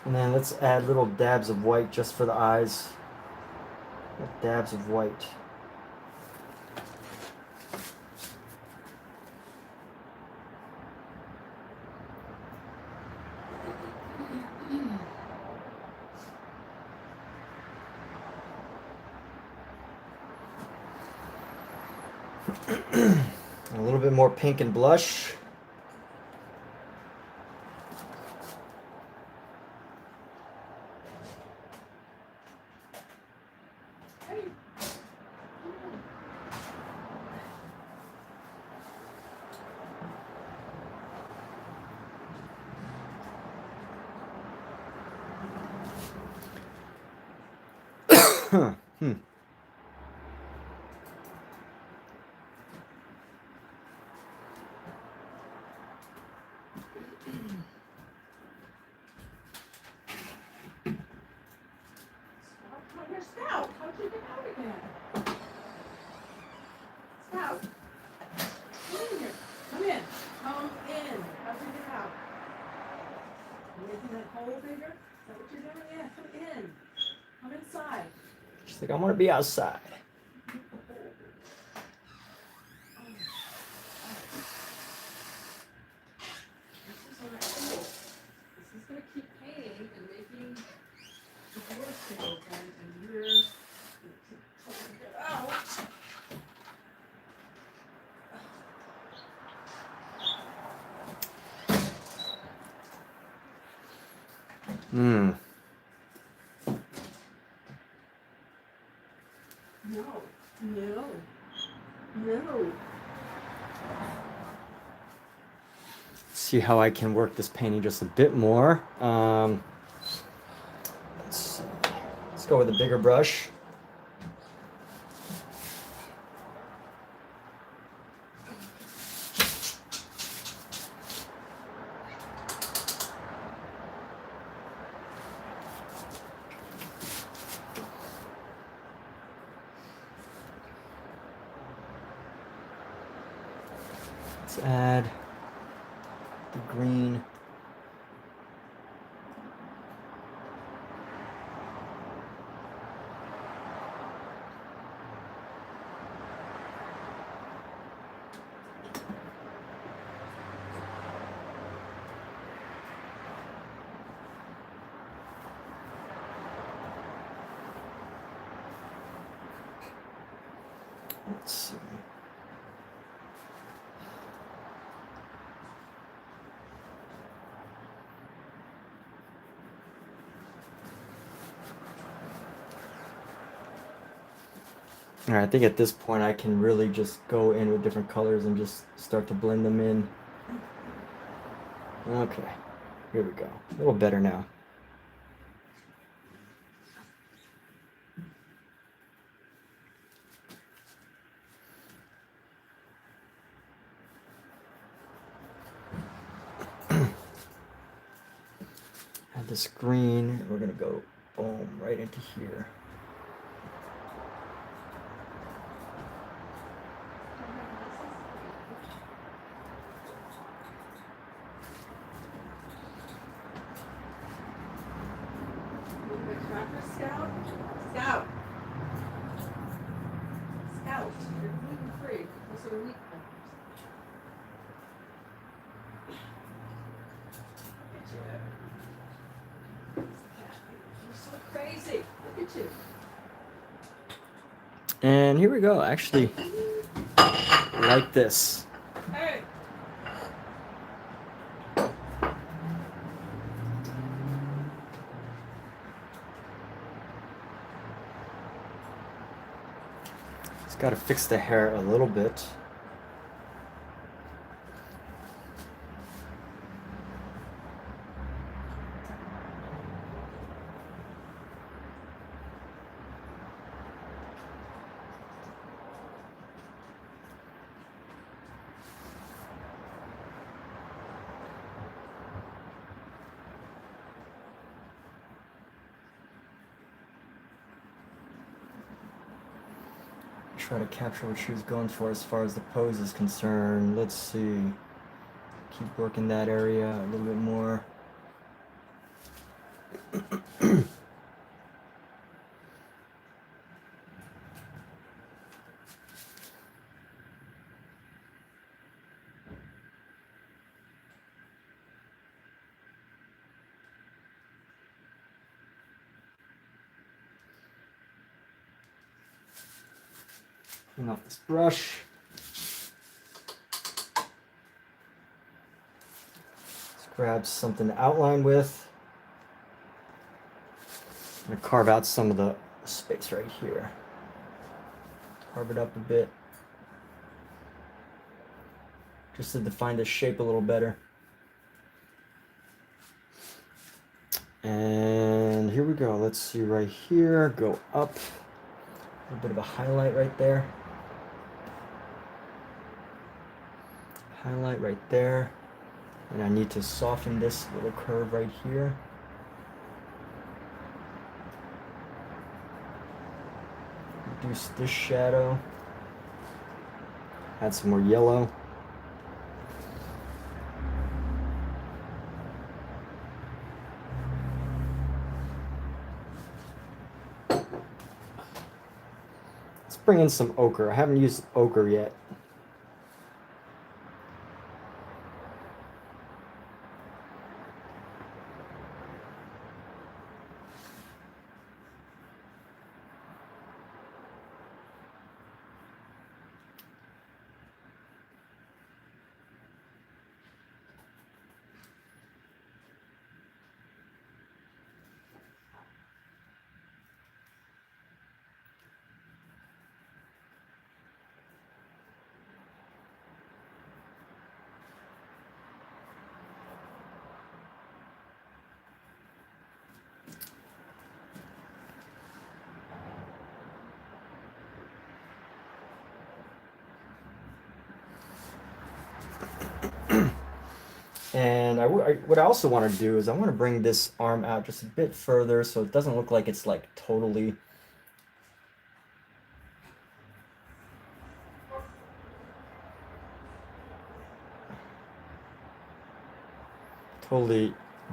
And then let's add little dabs of white just for the eyes. Dabs of white. A little bit more pink and blush. Scout, how'd you get out again? Scout, come in here. Come in. Come in. How'd you get out? You making that hole bigger? Is that what you're doing? Yeah, come in. Come inside. She's like, I want to be outside. This is not cool. This is going to keep painting and making the doors stay open, and you're going to keep trying to get out. Hmm. No, no, no. See how I can work this painting just a bit more. Let's see. Let's go with a bigger brush. Let's add the green. Let's see. All right, I think at this point I can really just go in with different colors and just start to blend them in. Okay, here we go. A little better now. Add this green, and we're gonna go boom right into here. Scout? Scout! Scout, you're gluten free. Those are wheat crackers. did you? And here we go. Actually, like this. Hey. Just got to fix the hair a little bit. Try to capture what she was going for as far as the pose is concerned. Let's see. Keep working that area a little bit more. Clean off this brush. Let's grab something to outline with. I'm going to carve out some of the space right here. Carve it up a bit. Just to define the shape a little better. And here we go. Let's see right here. Go up. A little bit of a highlight right there. Highlight right there. And I need to soften this little curve right here. Reduce this shadow. Add some more yellow. Let's bring in some ochre. I haven't used ochre yet. And what I also want to do is I want to bring this arm out just a bit further so it doesn't look like it's like totally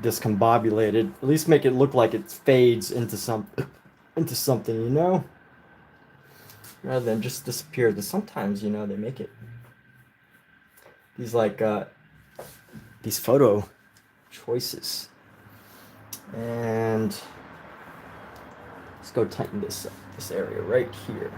discombobulated. At least make it look like it fades into something, you know? Rather than just disappear. Because sometimes, you know, they make it these like these photo choices. And let's go tighten this area right here.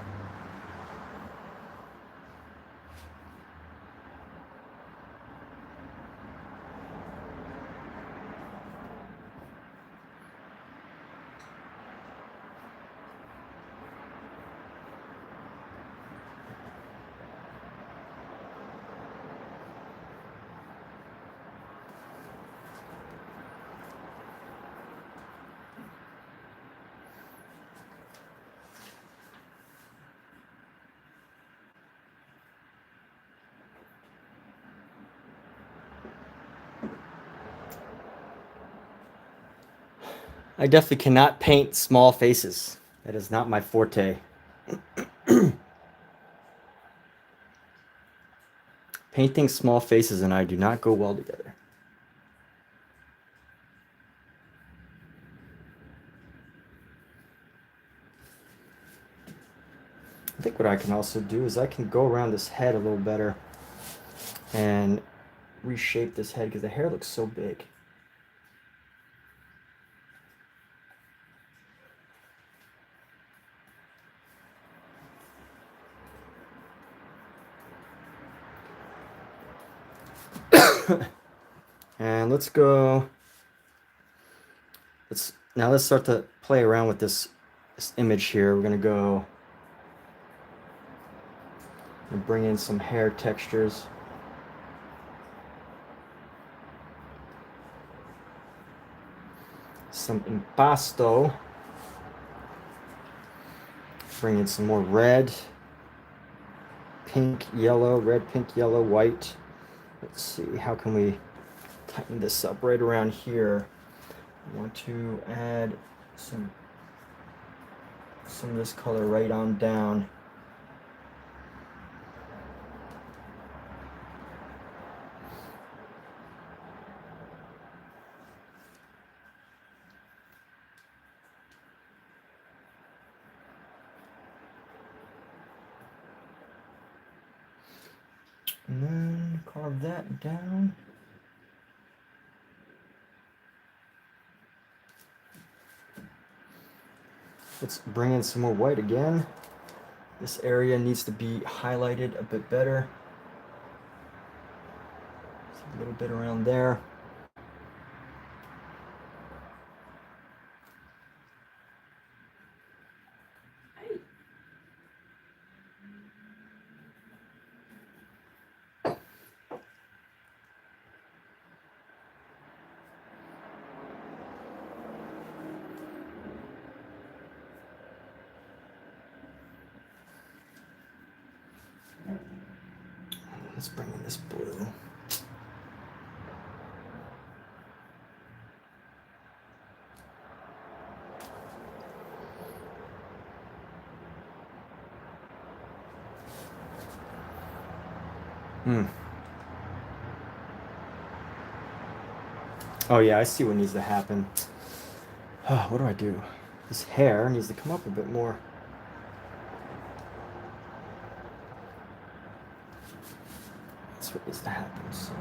I definitely cannot paint small faces. That is not my forte. Painting small faces and I do not go well together. I think what I can also do is I can go around this head a little better and reshape this head because the hair looks so big. And let's go. Let's start to play around with this image here. We're gonna go and bring in some hair textures. Some impasto. Bring in some more red, pink, yellow, red, pink, yellow, white. Let's see, how can we tighten this up right around here? I want to add some of this color right on down. And then carve that down. Let's bring in some more white again. This area needs to be highlighted a bit better. Just a little bit around there. Let's bring in this blue. Oh yeah, I see what needs to happen. What do I do? This hair needs to come up a bit more. That's what needs to happen. So.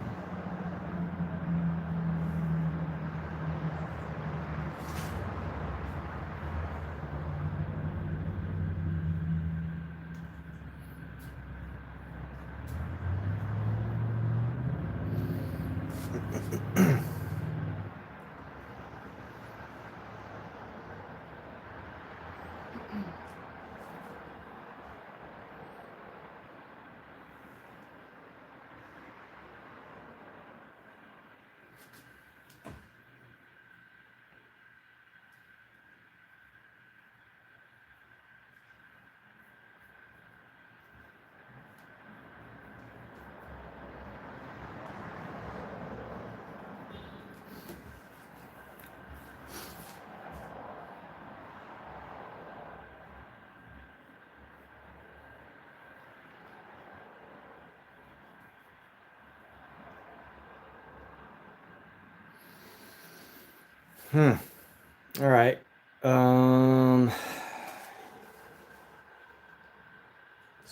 All right. Let's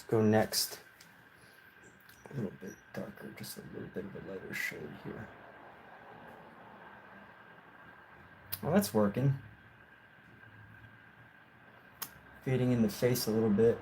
go next. A little bit darker, just a little bit of a lighter shade here. Well, that's working. Fading in the face a little bit.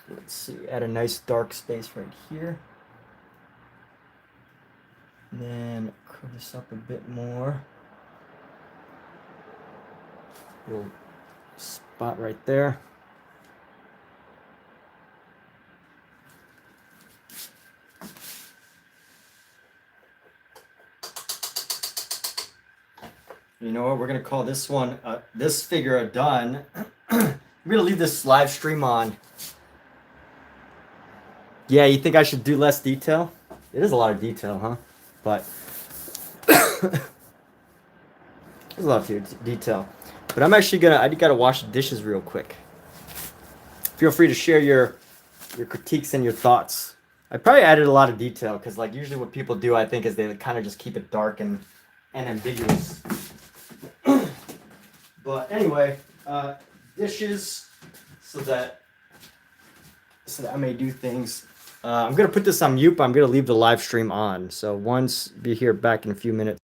Let's see, add a nice dark space right here. And then curve this up a bit more. Little spot right there. You know what? We're gonna call this one, this figure a done. I'm gonna leave this live stream on. Yeah, you think I should do less detail? It is a lot of detail, huh? But there's a lot of detail. But I'm actually I gotta wash the dishes real quick. Feel free to share your critiques and your thoughts. I probably added a lot of detail because like usually what people do, I think, is they kind of just keep it dark and ambiguous. But anyway, dishes so that I may do things. I'm gonna put this on mute, but I'm gonna leave the live stream on. So be here back in a few minutes.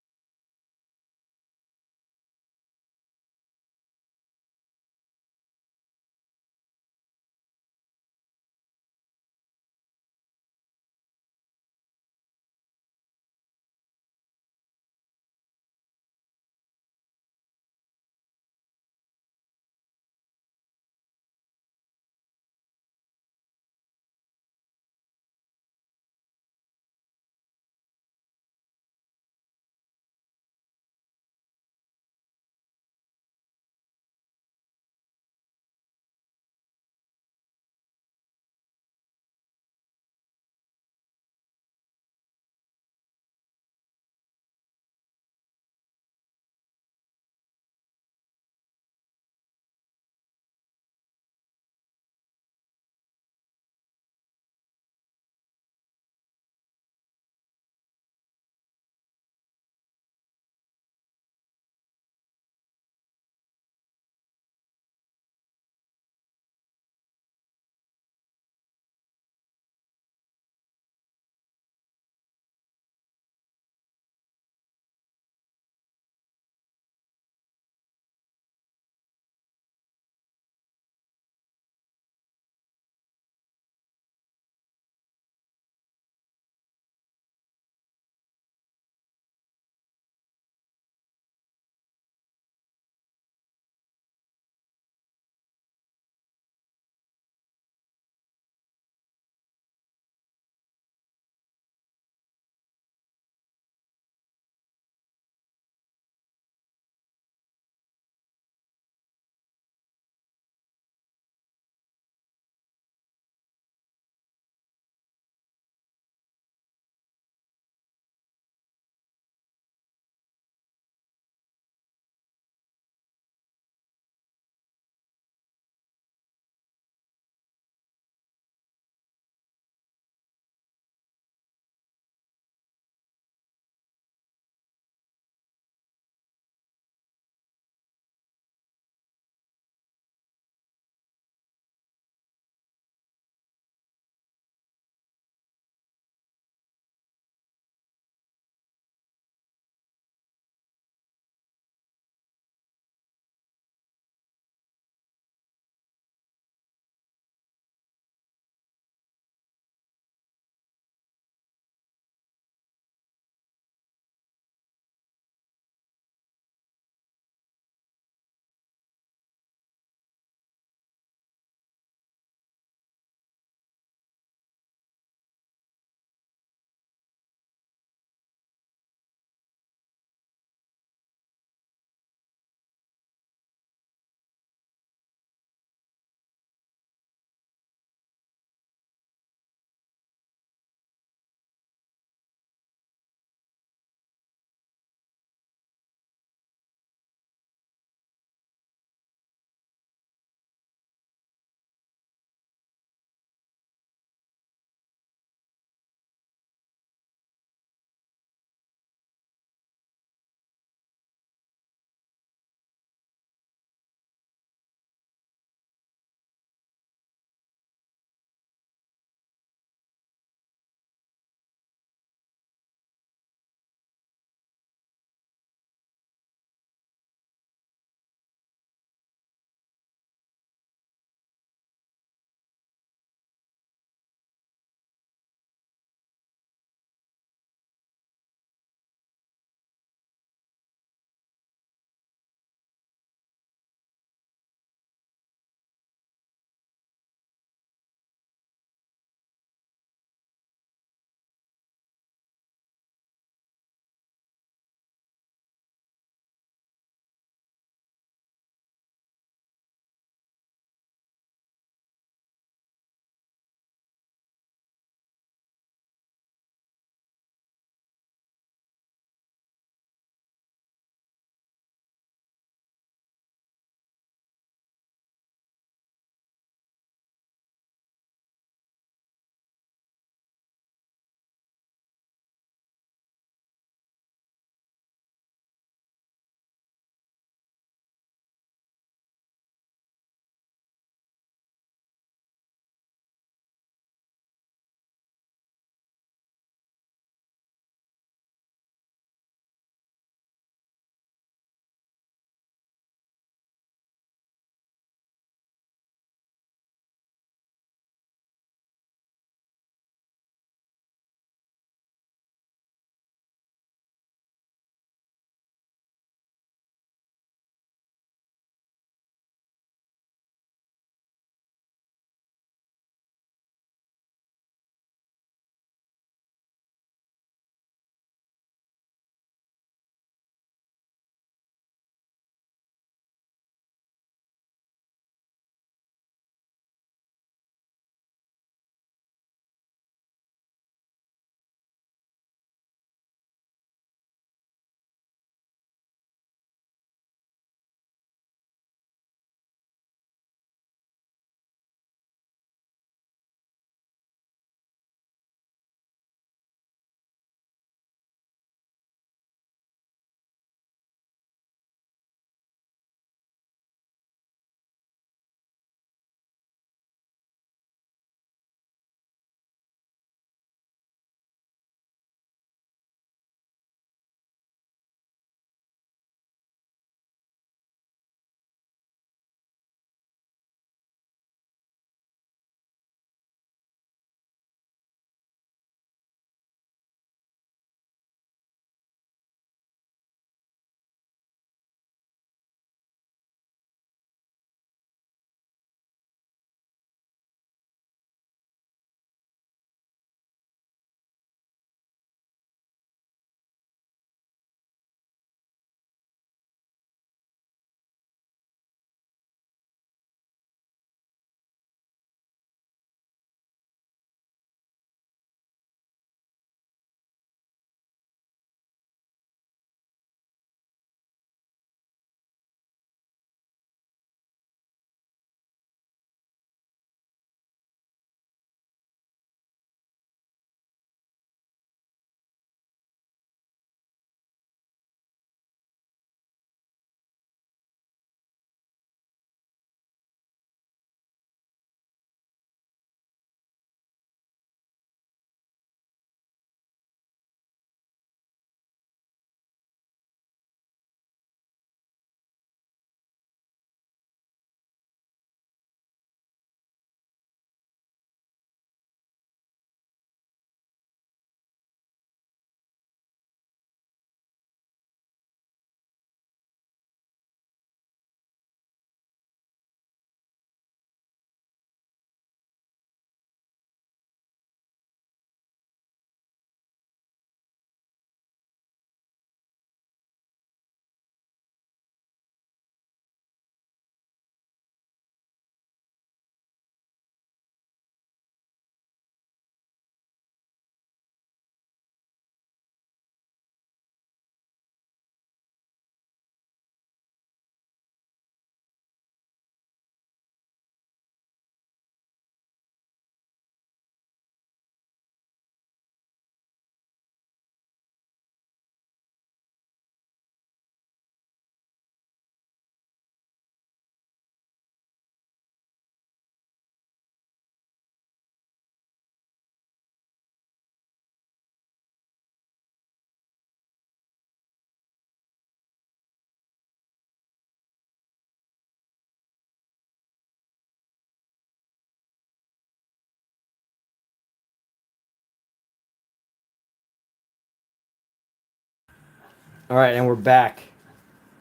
All right, and we're back.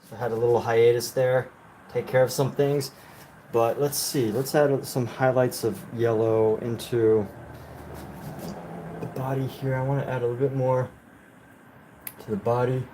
So I had a little hiatus there, take care of some things. But let's see, let's add some highlights of yellow into the body here. I want to add a little bit more to the body.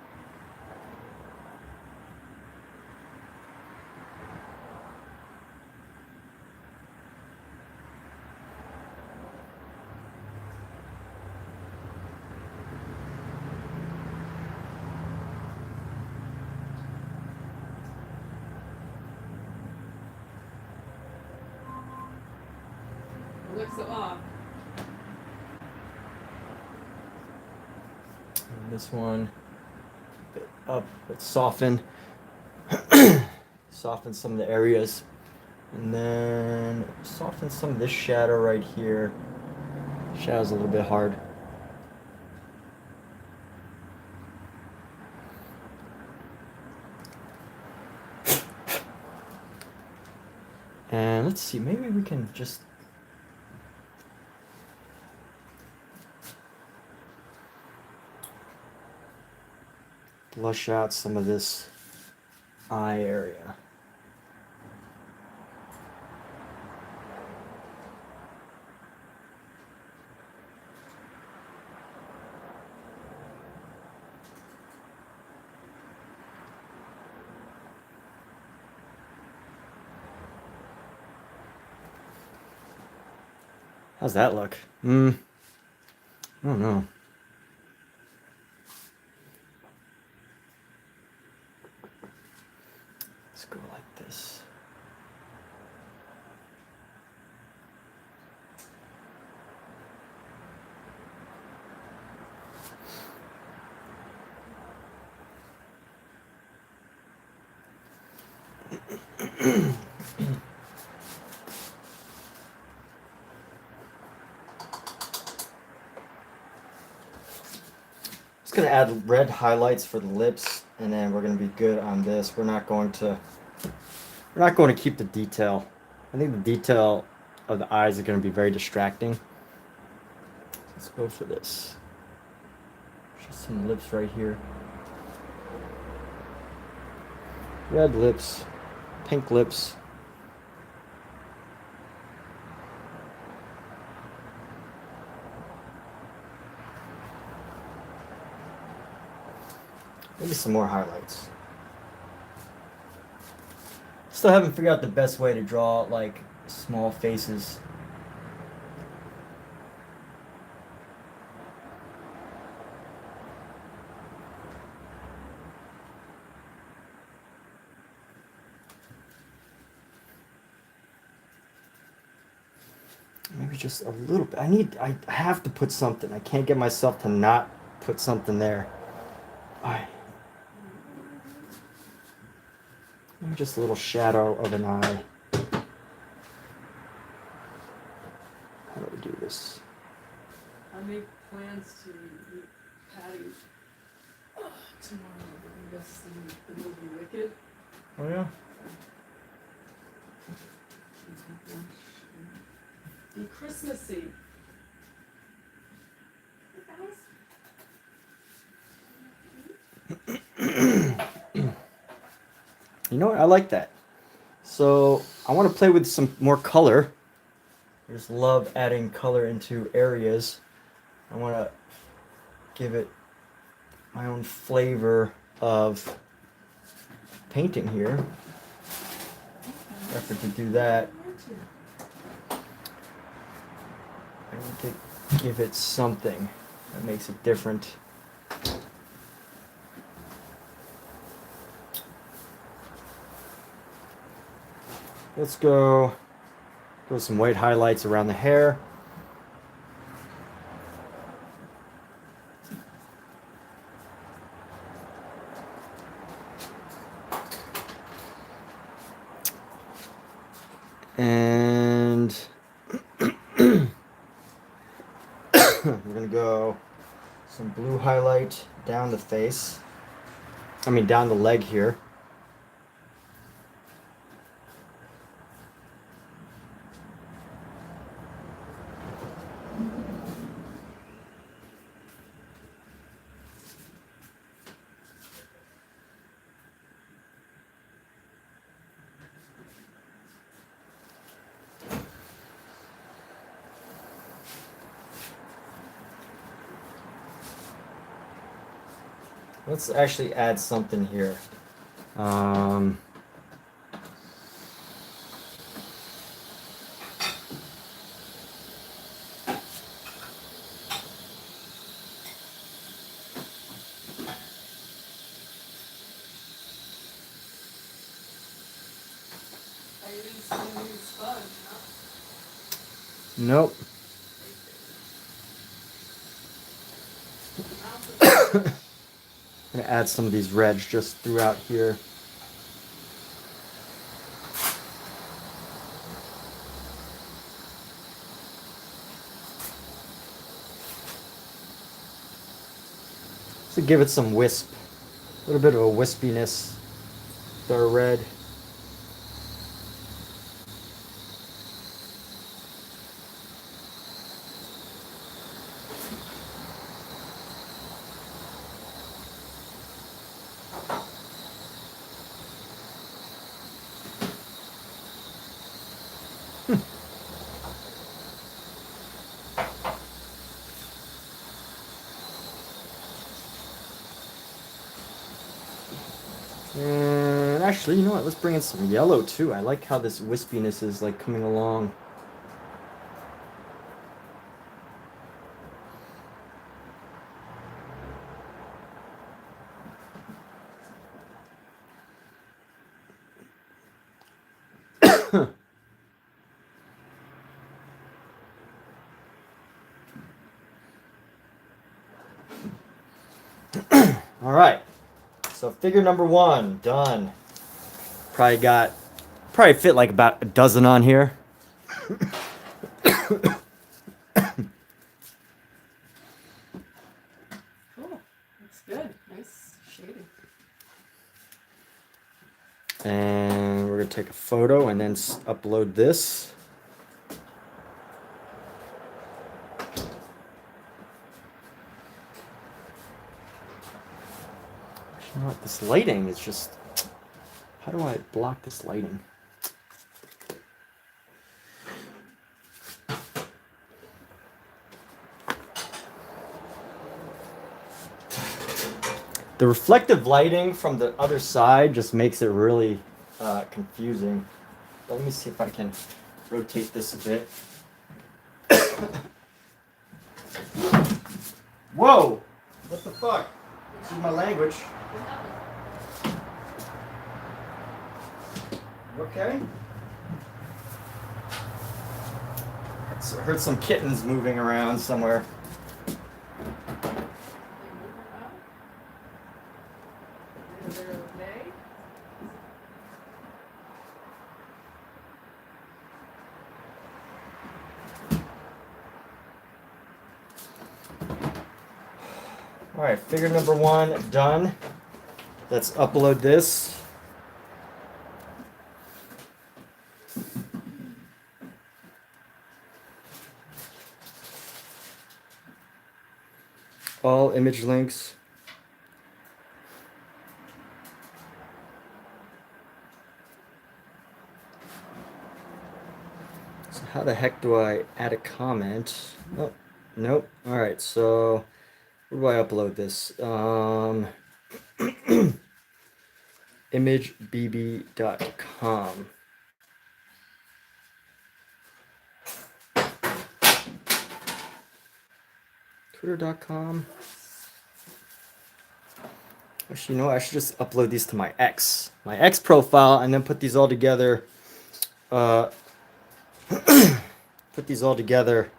Alexa off. And this one, a bit up, but soften. Soften some of the areas. And then soften some of this shadow right here. Shadow's a little bit hard. And let's see, maybe we can just blush out some of this eye area. How's that look? I don't know. Let's go like this. Just gonna add red highlights for the lips, and then we're gonna be good on this. We're not going to keep the detail. I think the detail of the eyes is gonna be very distracting. Let's go for this. Just some lips right here. Red lips, pink lips. Maybe some more highlights. Still haven't figured out the best way to draw like small faces. Maybe just a little bit. I have to put something. I can't get myself to not put something there. Alright. Maybe just a little shadow of an eye. How do we do this? I make plans to meet Patty tomorrow. I guess the movie Wicked. Oh yeah? Be Christmassy. You know what? I like that. So I want to play with some more color. I just love adding color into areas. I want to give it my own flavor of painting here. Effort to do that. I need to give it something that makes it different. Let's go with some white highlights around the hair. And we're gonna go some blue highlight down the face. I mean down the leg here. Let's actually add something here. Nope. I'm gonna add some of these reds just throughout here. To give it some wisp, a little bit of a wispiness with our red. And actually, you know what? Let's bring in some yellow too. I like how this wispiness is like coming along. All right. So figure number 1 done. Probably fit like about a dozen on here. Cool. Looks good. Nice shading. And we're gonna take a photo and then upload this. You know what? This lighting is just. How do I block this lighting? The reflective lighting from the other side just makes it really confusing. But let me see if I can rotate this a bit. Whoa! What the fuck? Excuse my language. Okay. I heard some kittens moving around somewhere. All right, figure number 1 done. Let's upload this. All image links. So how the heck do I add a comment? Oh, nope. All right, so where do I upload this? imagebb.com. Twitter.com. Actually, you know what? I should just upload these to my X profile, and then put these all together. Put these all together.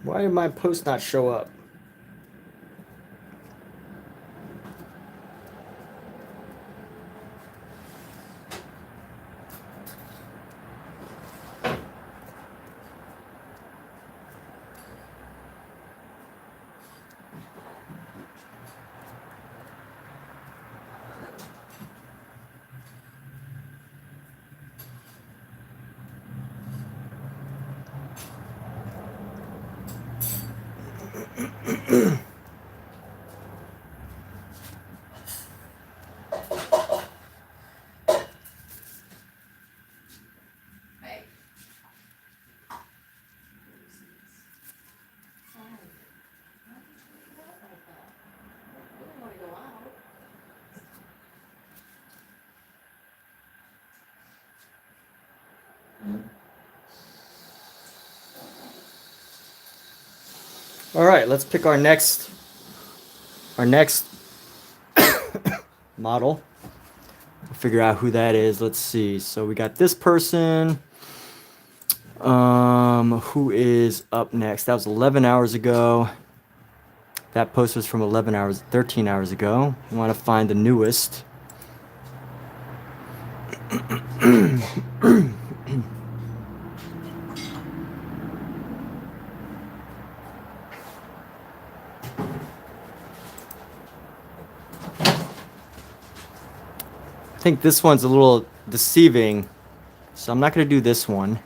Why did my post not show up? Hey. All right, let's pick our next model. Figure out who that is. Let's see. So we got this person. Who is up next? That was 11 hours ago. That post was from 13 hours ago. We want to find the newest. I think this one's a little deceiving, so I'm not going to do this one.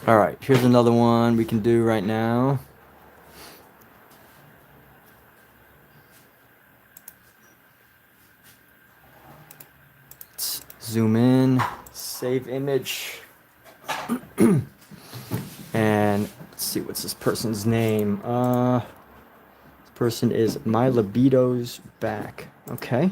All right, here's another one we can do right now. Let's zoom in, save image. And let's see, what's this person's name? This person is My Libido's Back. Okay.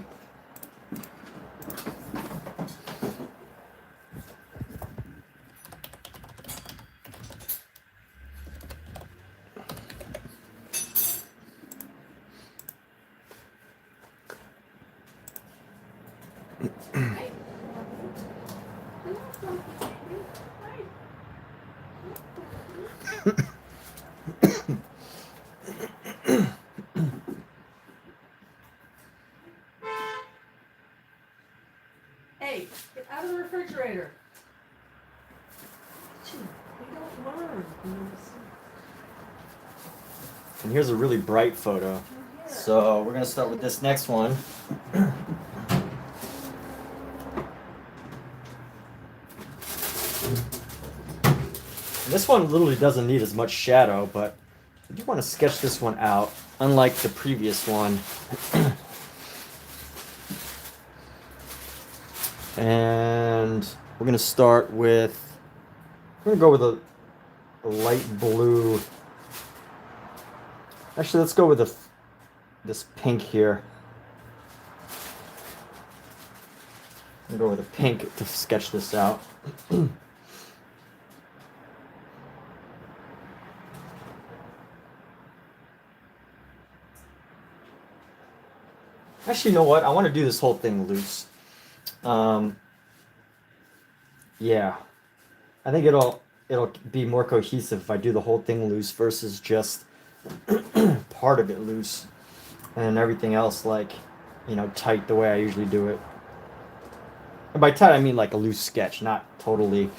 Hey, get out of the refrigerator. Gee, we don't learn. And here's a really bright photo. So we're gonna start with this next one. And this one literally doesn't need as much shadow, but I do want to sketch this one out, unlike the previous one. And we're gonna start with, we're gonna go with a light blue. Actually, let's go with this pink here. I'm gonna go with a pink to sketch this out. Actually, you know what? I want to do this whole thing loose. Yeah, I think it'll be more cohesive if I do the whole thing loose versus just part of it loose and everything else like, tight the way I usually do it. And by tight I mean like a loose sketch, not totally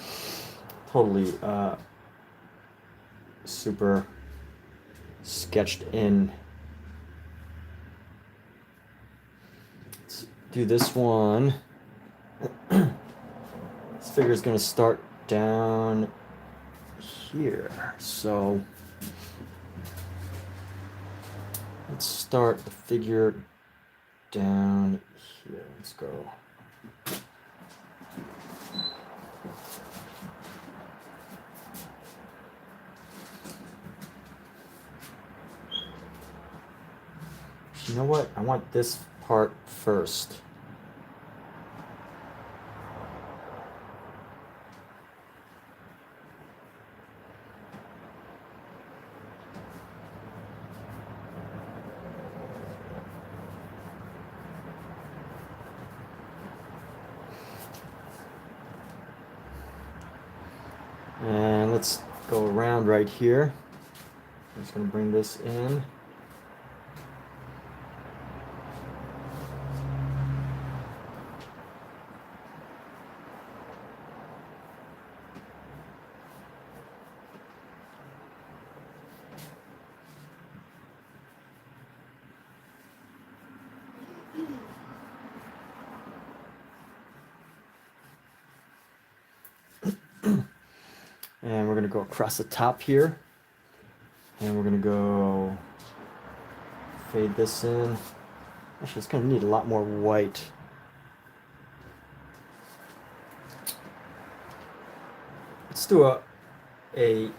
super sketched in. Let's do this one. This figure is going to start down here. So let's start the figure down here. Let's go. You know what? I want this part first. And let's go around right here. I'm just going to bring this in. going to go across the top here. And we're going to go fade this in. Actually, it's going to need a lot more white. Let's do a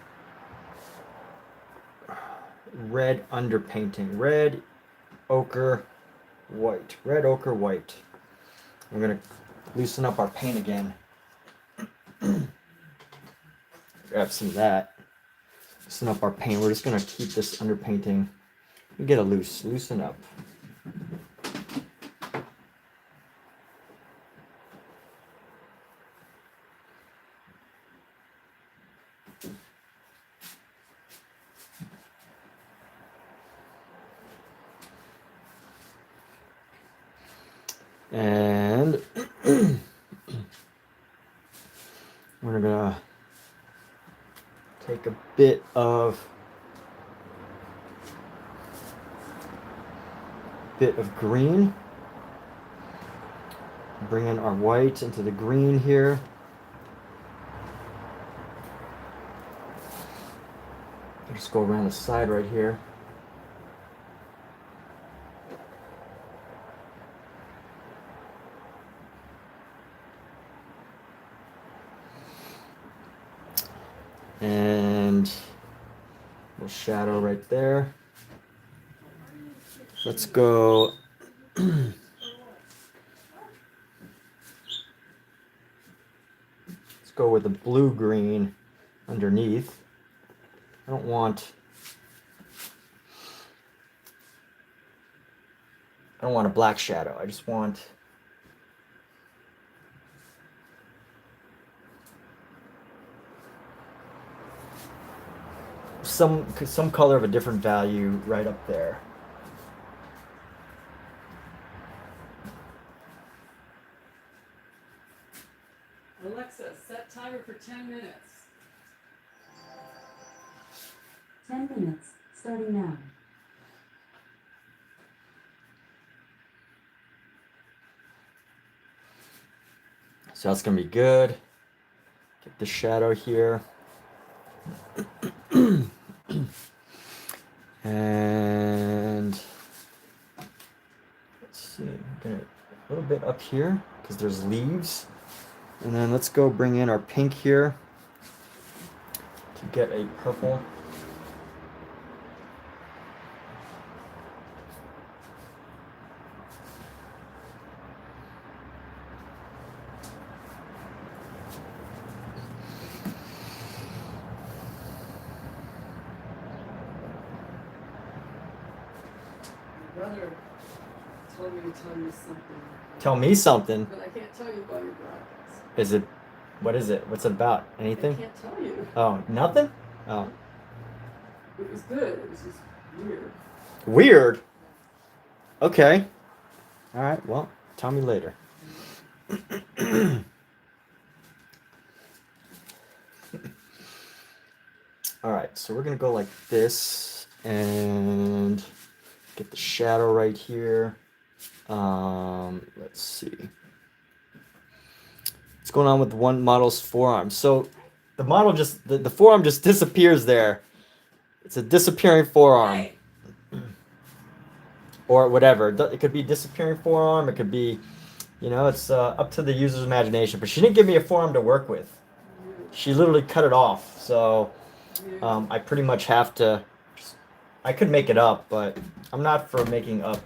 red underpainting. Red, ochre, white. Red, ochre, white. We're going to loosen up our paint again. Grab some of that. Loosen up our paint. We're just going to keep this underpainting. Get it loose. Loosen up. And we're gonna take a bit of green, bring in our white into the green here. Just go around the side right here. And we'll shadow right there. Let's go. Let's go with the blue-green underneath. I don't want a black shadow. I just want some color of a different value right up there. Alexa, set timer for 10 minutes. 10 minutes, starting now. So that's gonna be good. Get the shadow here. And let's see, get a little bit up here because there's leaves. And then let's go bring in our pink here to get a purple. Brother told me to tell you something, Tell me something. but I can't tell you about your brothers. Is it? What is it? What's it about? I Anything? can't tell you. Oh, nothing? Oh. It was good. It was just weird. Weird. Okay. All right. Well, tell me later. All right. So we're gonna go like this and get the shadow right here. Let's see. What's going on with one model's forearm? So the model just the forearm just disappears there. It's a disappearing forearm. Hey, Or whatever. It could be disappearing forearm. It could be, you know, it's up to the user's imagination. But she didn't give me a forearm to work with. She literally cut it off. So I pretty much have to. I could make it up, but I'm not for making up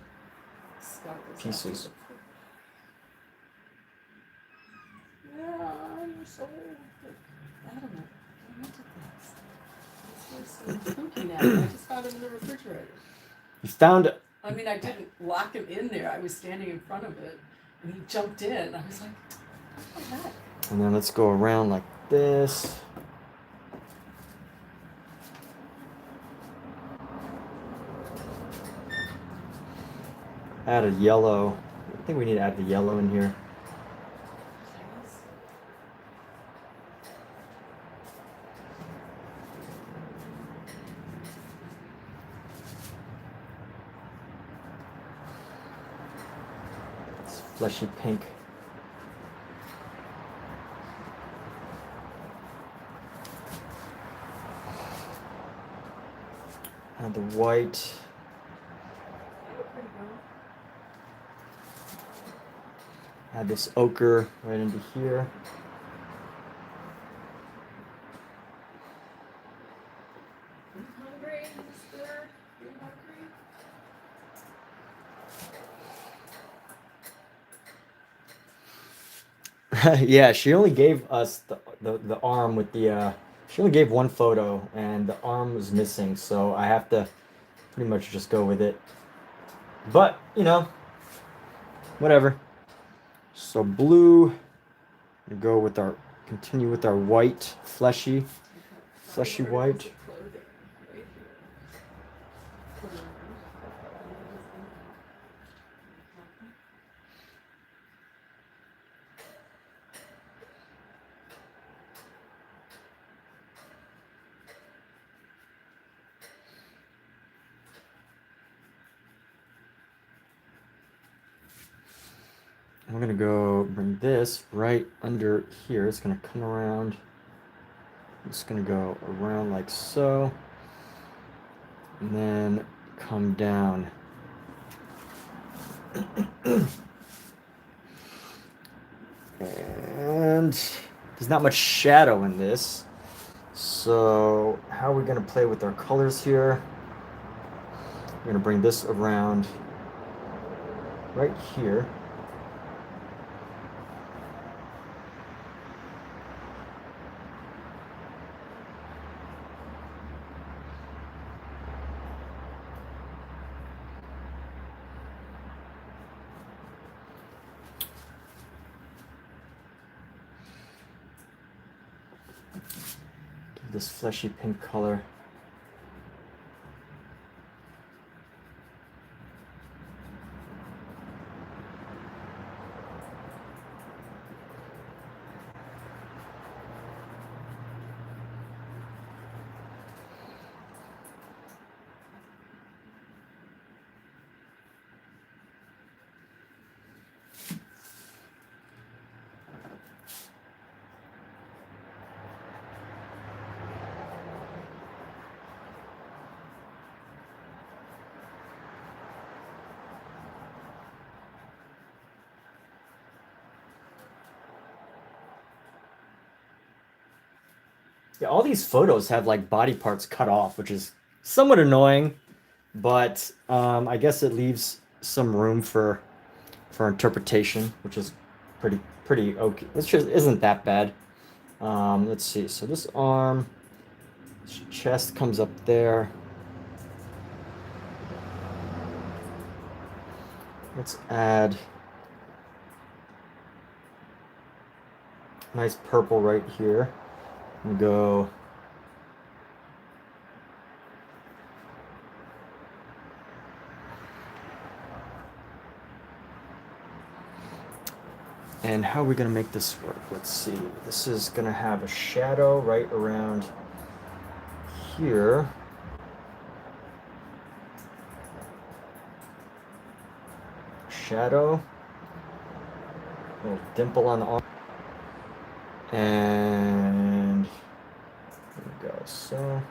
Scott was pieces. Yeah, you're so adamant. I looked at this. This was so spooky now. I just found him in the refrigerator. You found. I mean, I didn't lock him in there. I was standing in front of it, and he jumped in. I was like, what the heck? And then let's go around like this. Add a yellow. I think we need to add the yellow in here. It's fleshy pink. Add the white. Add this ochre right into here. Hungry, mister? You hungry? Yeah, she only gave us the arm with the she only gave one photo and the arm was missing, so I have to pretty much just go with it. But, you know, whatever. So blue, we go with our, continue with our white, fleshy white. I'm gonna go bring this right under here. It's gonna come around. It's gonna go around like so. And then come down. And there's not much shadow in this. So how are we gonna play with our colors here? We're gonna bring this around right here. Give this fleshy pink color. Yeah, all these photos have like body parts cut off, which is somewhat annoying, but I guess it leaves some room for interpretation, which is pretty okay. This just isn't that bad. Let's see. So this arm, this chest comes up there. Let's add nice purple right here. And go and how are we gonna make this work? Let's see. This is gonna have a shadow right around here. Shadow. A little dimple on the arm. And there we go. So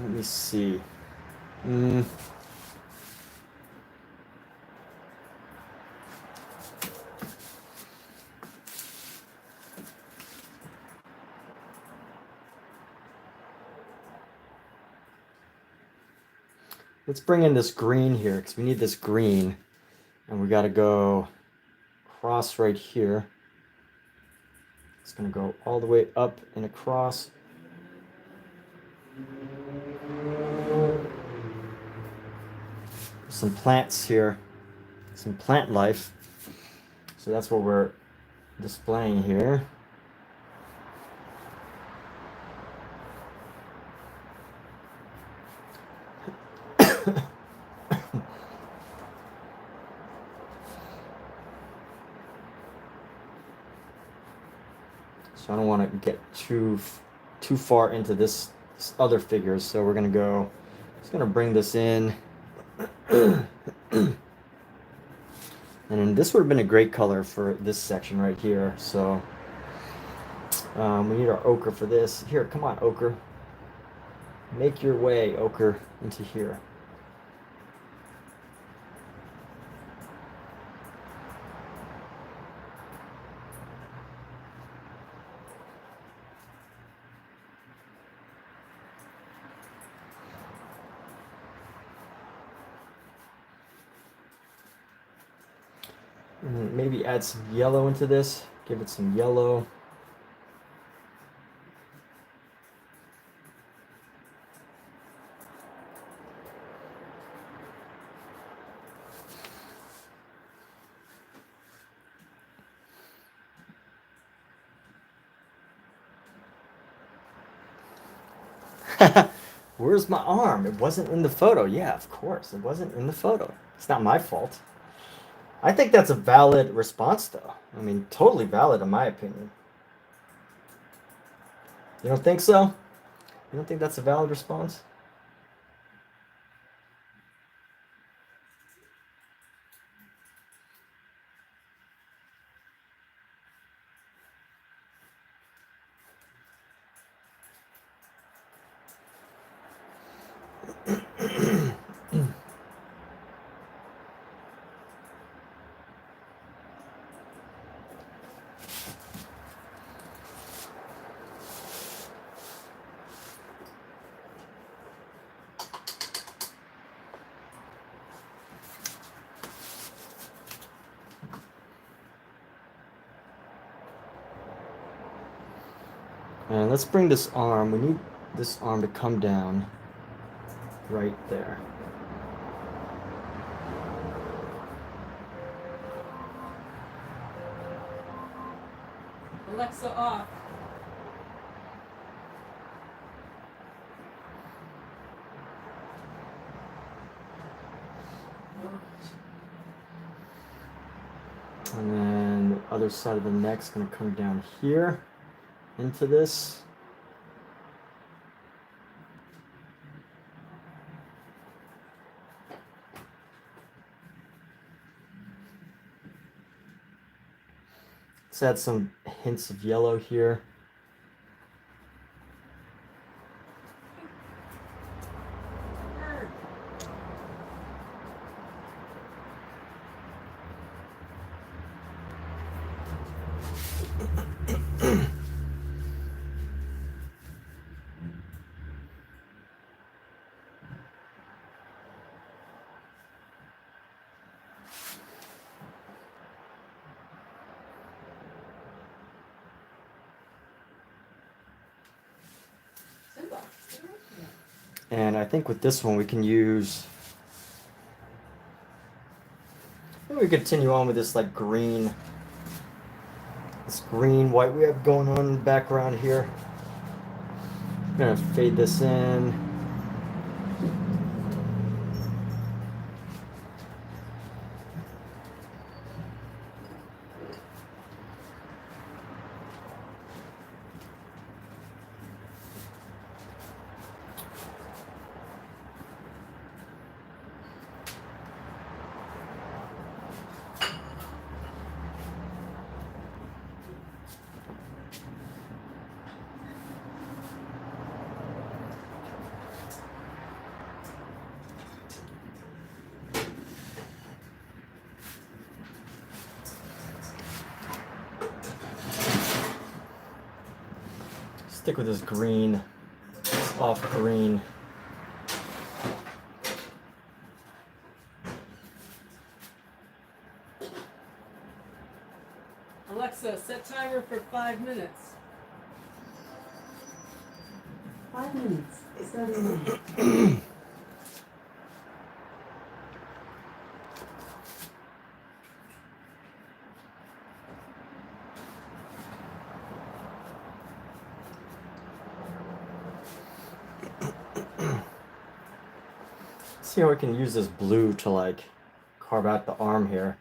let me see. Let's bring in this green here because we need this green, and we got to go across right here. It's going to go all the way up and across. Some plants here, some plant life. So that's what we're displaying here. So I don't want to get too far into this other figures. So we're going to go, just going to bring this in. And then this would have been a great color for this section right here. So we need our ochre for this. Here, come on, ochre. Make your way, ochre, into here. And maybe add some yellow into this. Give it some yellow. Where's my arm? It wasn't in the photo. Yeah, of course. It wasn't in the photo. It's not my fault. I think that's a valid response, though. I mean, totally valid in my opinion. You don't think so? You don't think that's a valid response? And let's bring this arm. We need this arm to come down right there. Alexa off. And then the other side of the neck's going to come down here into this. Let's add some hints of yellow here. And I think with this one we can use, maybe we continue on with this like green, this green white we have going on in the background here. I'm gonna fade this in. Stick with this green, this off green. Alexa, set timer for 5 minutes. 5 minutes, starting now. See how we can use this blue to like carve out the arm here.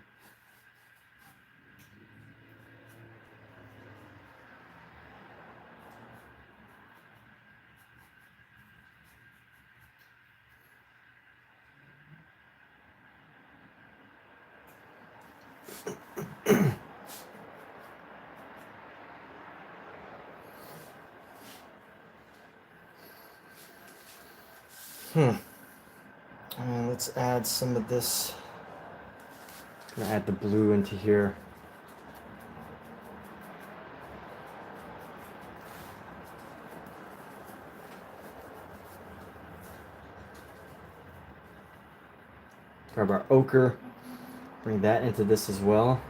Let's add some of this. I'm gonna add the blue into here. Grab our ochre, bring that into this as well.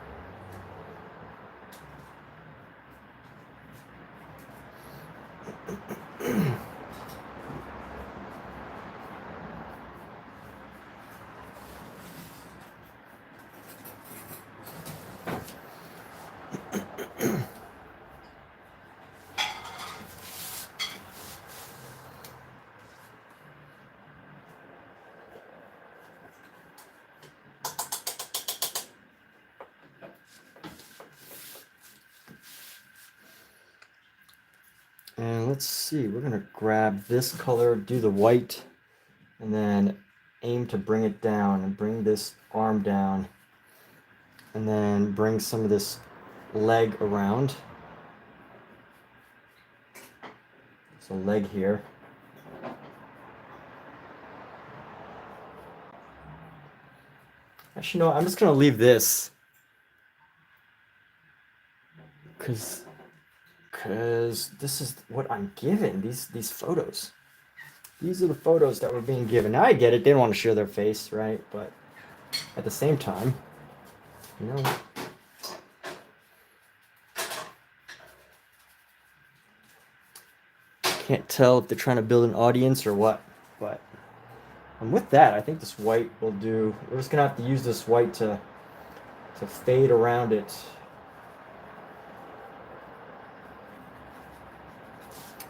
And let's see, we're gonna grab this color, do the white, and then aim to bring it down and bring this arm down, and then bring some of this leg around. So leg here. Actually, no, I'm just gonna leave this because this is what I'm given. These photos. These are the photos that were being given. Now I get it. They don't want to show their face, right? But at the same time, you know. Can't tell if they're trying to build an audience or what, but and with that, I think this white will do. We're just gonna have to use this white to fade around it.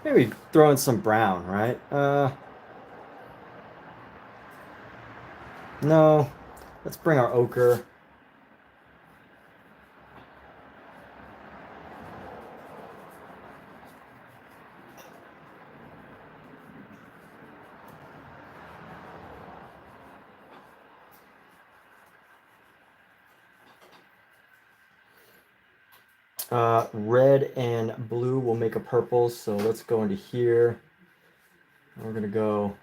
Maybe throw in some brown, right? No. Let's bring our ochre. Red and blue will make a purple, so let's go into here. We're gonna go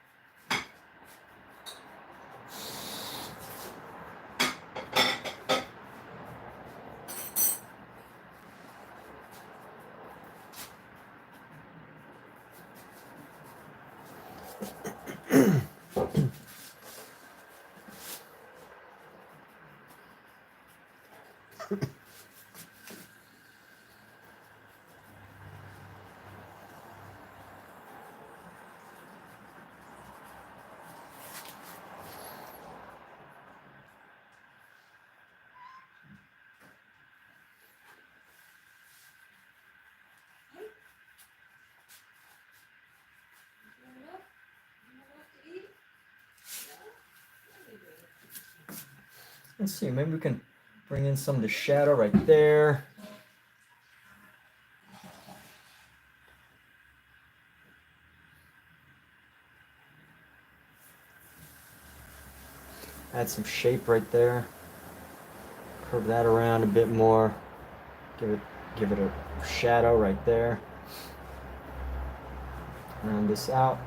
let's see, maybe we can bring in some of the shadow right there. Add some shape right there. Curve that around a bit more. Give it a shadow right there. Round this out.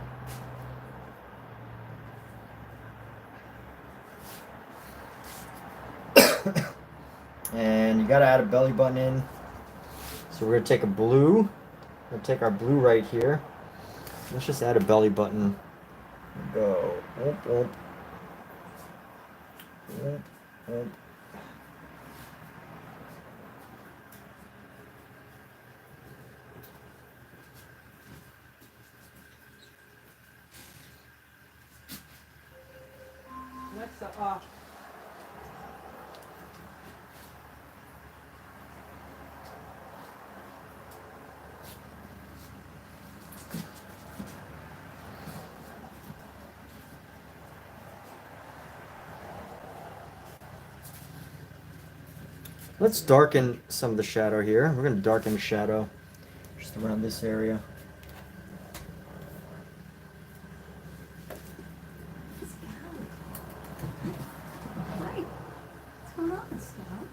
And you gotta add a belly button in. So we're gonna take a blue. We're gonna take our blue right here. Let's just add a belly button. Go. Whoop, whoop. Whoop, whoop. That's the off. Let's darken some of the shadow here. We're going to darken the shadow just around this area. Right. What's going on, Scott?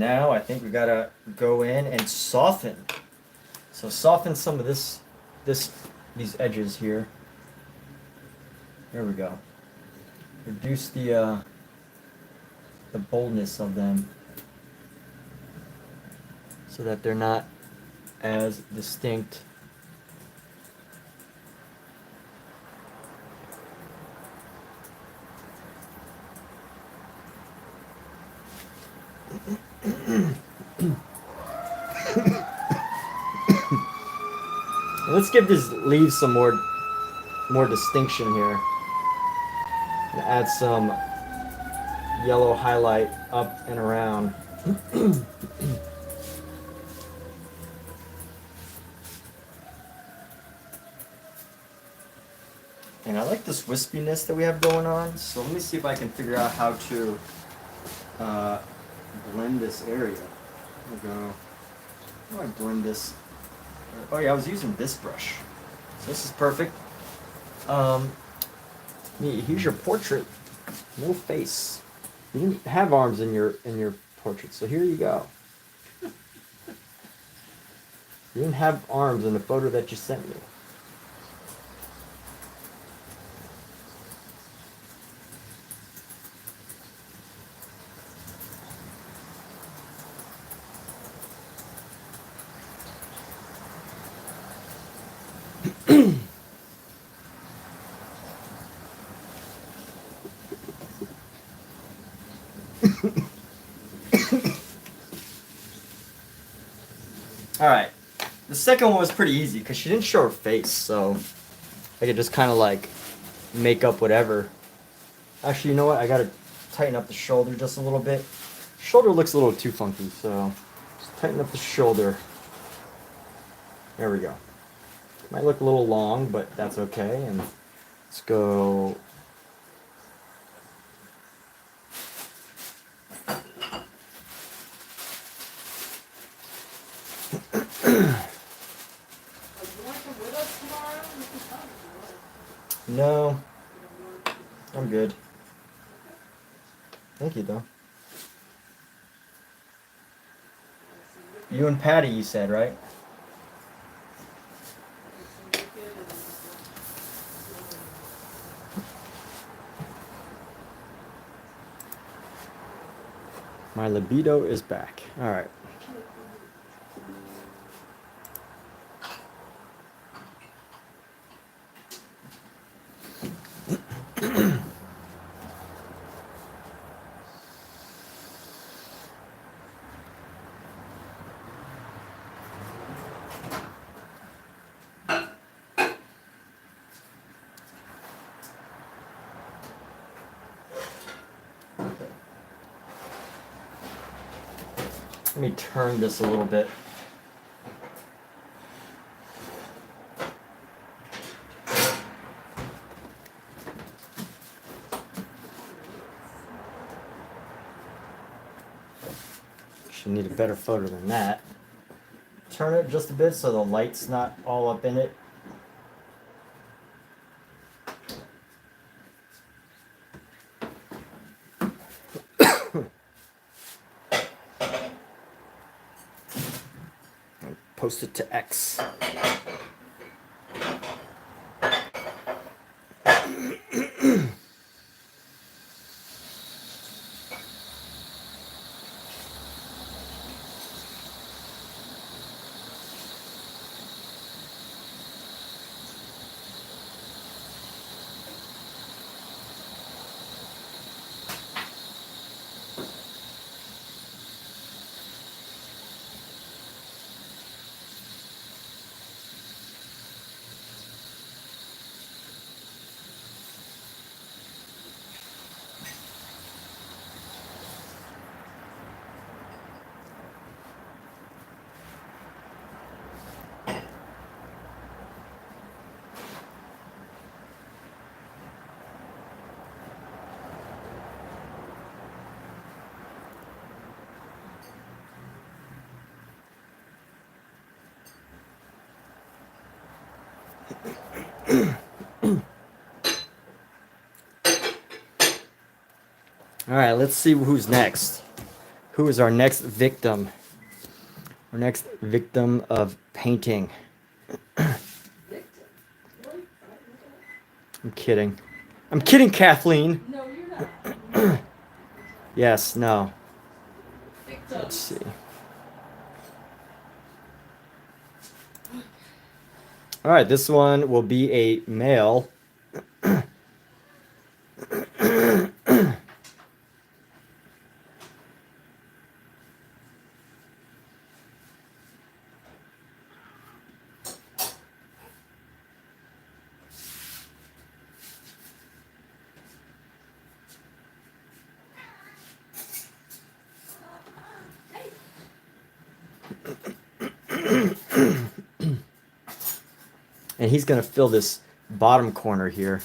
now I think we gotta go in and soften. So soften some of these edges here. There we go. Reduce the boldness of them so that they're not as distinct. Let's give these leaves some more distinction here. And add some yellow highlight up and around. And I like this wispiness that we have going on, so let me see if I can figure out how to blend this area. There we go. How do I blend this? Oh yeah, I was using this brush. So this is perfect. Here's your portrait. No face. You didn't have arms in your portrait, so here you go. You didn't have arms in the photo that you sent me. All right, the second one was pretty easy because she didn't show her face, so I could just kind of like make up whatever. Actually, you know what? I gotta tighten up the shoulder just a little bit. Shoulder looks a little too funky, so just tighten up the shoulder. There we go. Might look a little long, but that's okay. And let's go. No, I'm good. Thank you, though. You and Patty, you said, right? My libido is back. All right. Let me turn this a little bit. Should need a better photo than that. Turn it just a bit so the light's not all up in it. Post it to X. All right, let's see who's next. Who is our next victim? Our next victim of painting. Victim. Really? I'm kidding. I'm kidding, Kathleen. No, you're not. Yes, no. Victim. Let's see. All right, this one will be a male. And he's going to fill this bottom corner here.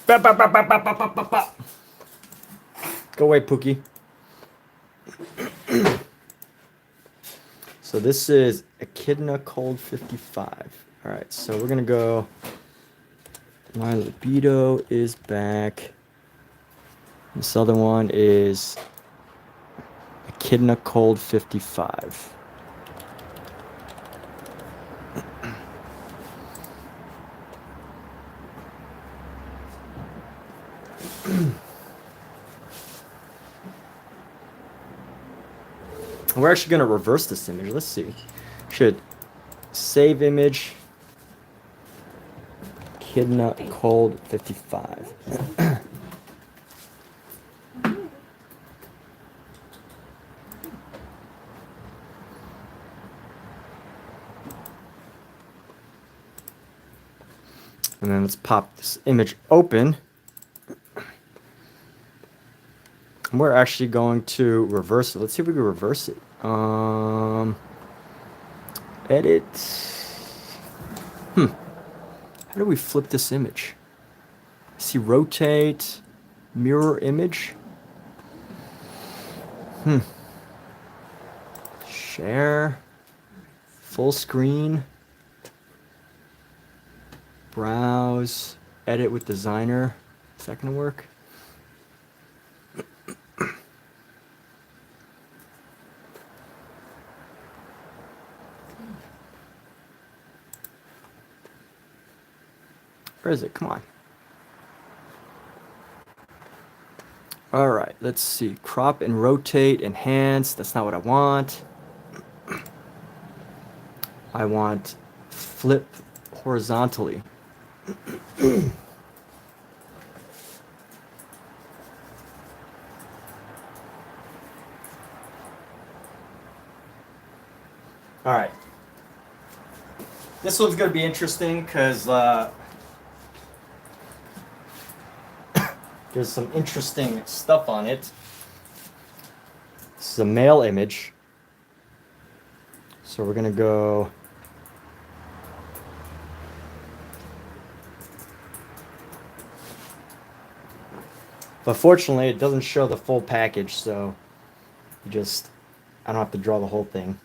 Bop, bop, bop, bop, bop, bop, bop, bop. Go away, Pookie. So this is Echidna Cold 55. All right, so we're going to go. My libido is back. This other one is Echidna Cold 55. We're actually going to reverse this image. Let's see. Should save image. Echidna Cold 55. And then let's pop this image open. And we're actually going to reverse it. Let's see if we can reverse it. Edit. How do we flip this image? See, rotate, mirror image. Share, full screen, browse, edit with designer. Is that gonna work? Where is it? Come on. All right, let's see. Crop and rotate, enhance. That's not what I want. I want flip horizontally. All right. This one's going to be interesting because there's some interesting stuff on it. This is a male image. So we're going to go. But fortunately, it doesn't show the full package, so I don't have to draw the whole thing.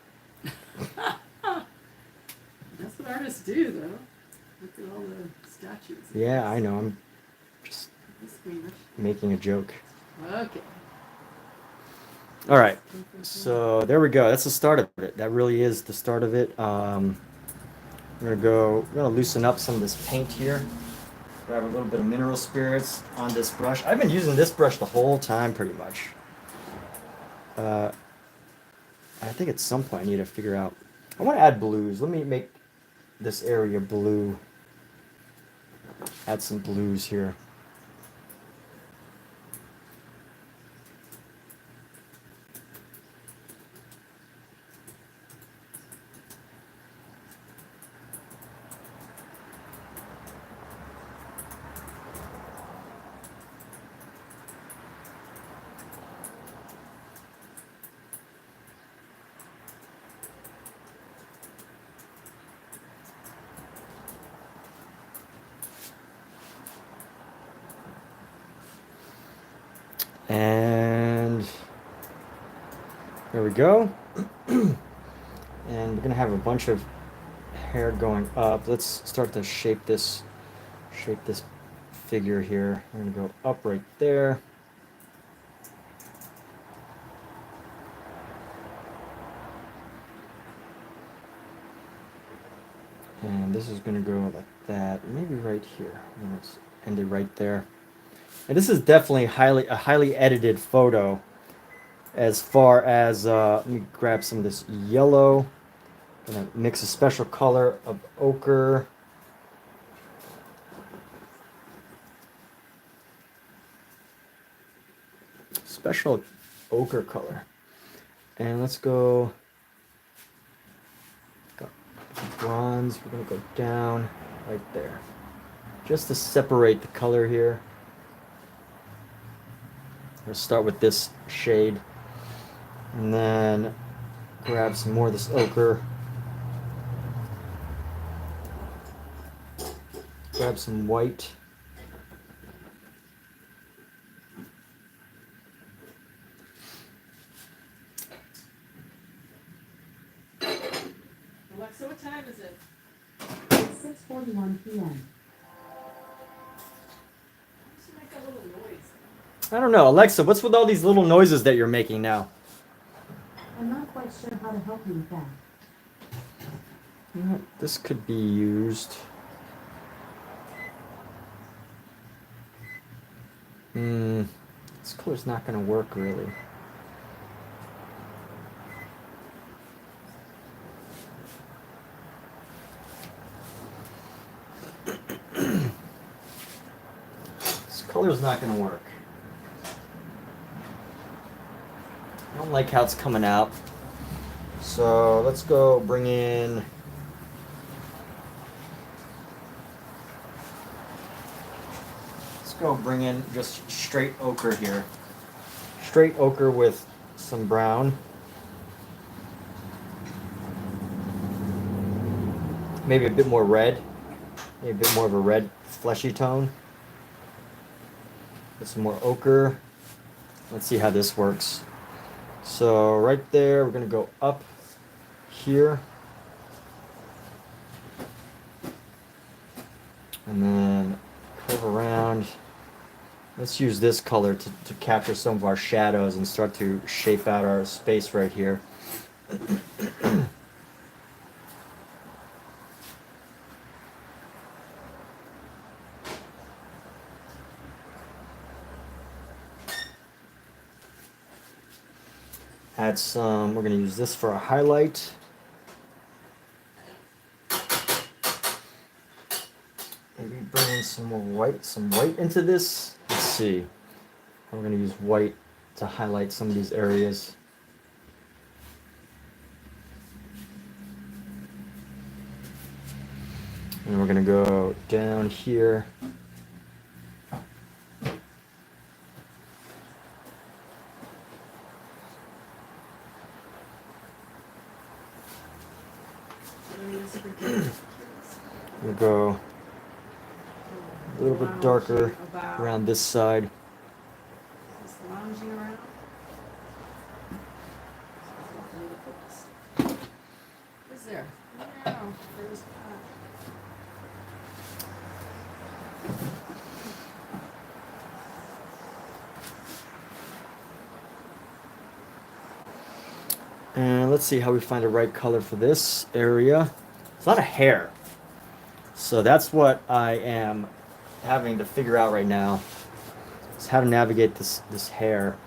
That's what artists do, though. Look at all the statues. Yeah, I know. I'm just making a joke. Okay. All right. So there we go. That's the start of it. That really is the start of it. We're gonna loosen up some of this paint here. Grab a little bit of mineral spirits on this brush. I've been using this brush the whole time, pretty much. I think at some point I need to figure out. I want to add blues. Let me make this area blue. Add some blues here. And there we go. And we're gonna have a bunch of hair going up. Let's start to shape this figure here. We're gonna go up right there. this is going to go like that, maybe right here. And it's ended right there. And this is definitely a highly edited photo. As far as let me grab some of this yellow. Gonna mix a special color of ochre. Special ochre color. And let's go bronze. We're gonna go down right there, just to separate the color here. We'll start with this shade, and then grab some more of this ochre. Grab some white. Alexa, what time is it? It's 6:41 p.m. Just make that little noise. I don't know, Alexa, what's with all these little noises that you're making now? I'm not quite sure how to help you with that. This could be used. This color's not going to work really. This color's not going to work. I don't like how it's coming out. So let's go bring in just straight ochre here. Straight ochre with some brown. Maybe a bit more red. Maybe a bit more of a red fleshy tone. Get some more ochre. Let's see how this works. So right there, we're going to go up here. And then curve around. Let's use this color to capture some of our shadows and start to shape out our space right here. Add some, we're going to use this for a highlight. Maybe bring in some more white, into this. Let's see. We're going to use white to highlight some of these areas. And we're going to go down here. We'll go a little bit darker around this side. Just lounging around. Who's there? No, there's And let's see how we find the right color for this area. It's a lot of hair. So that's what I am having to figure out right now. Is how to navigate this hair.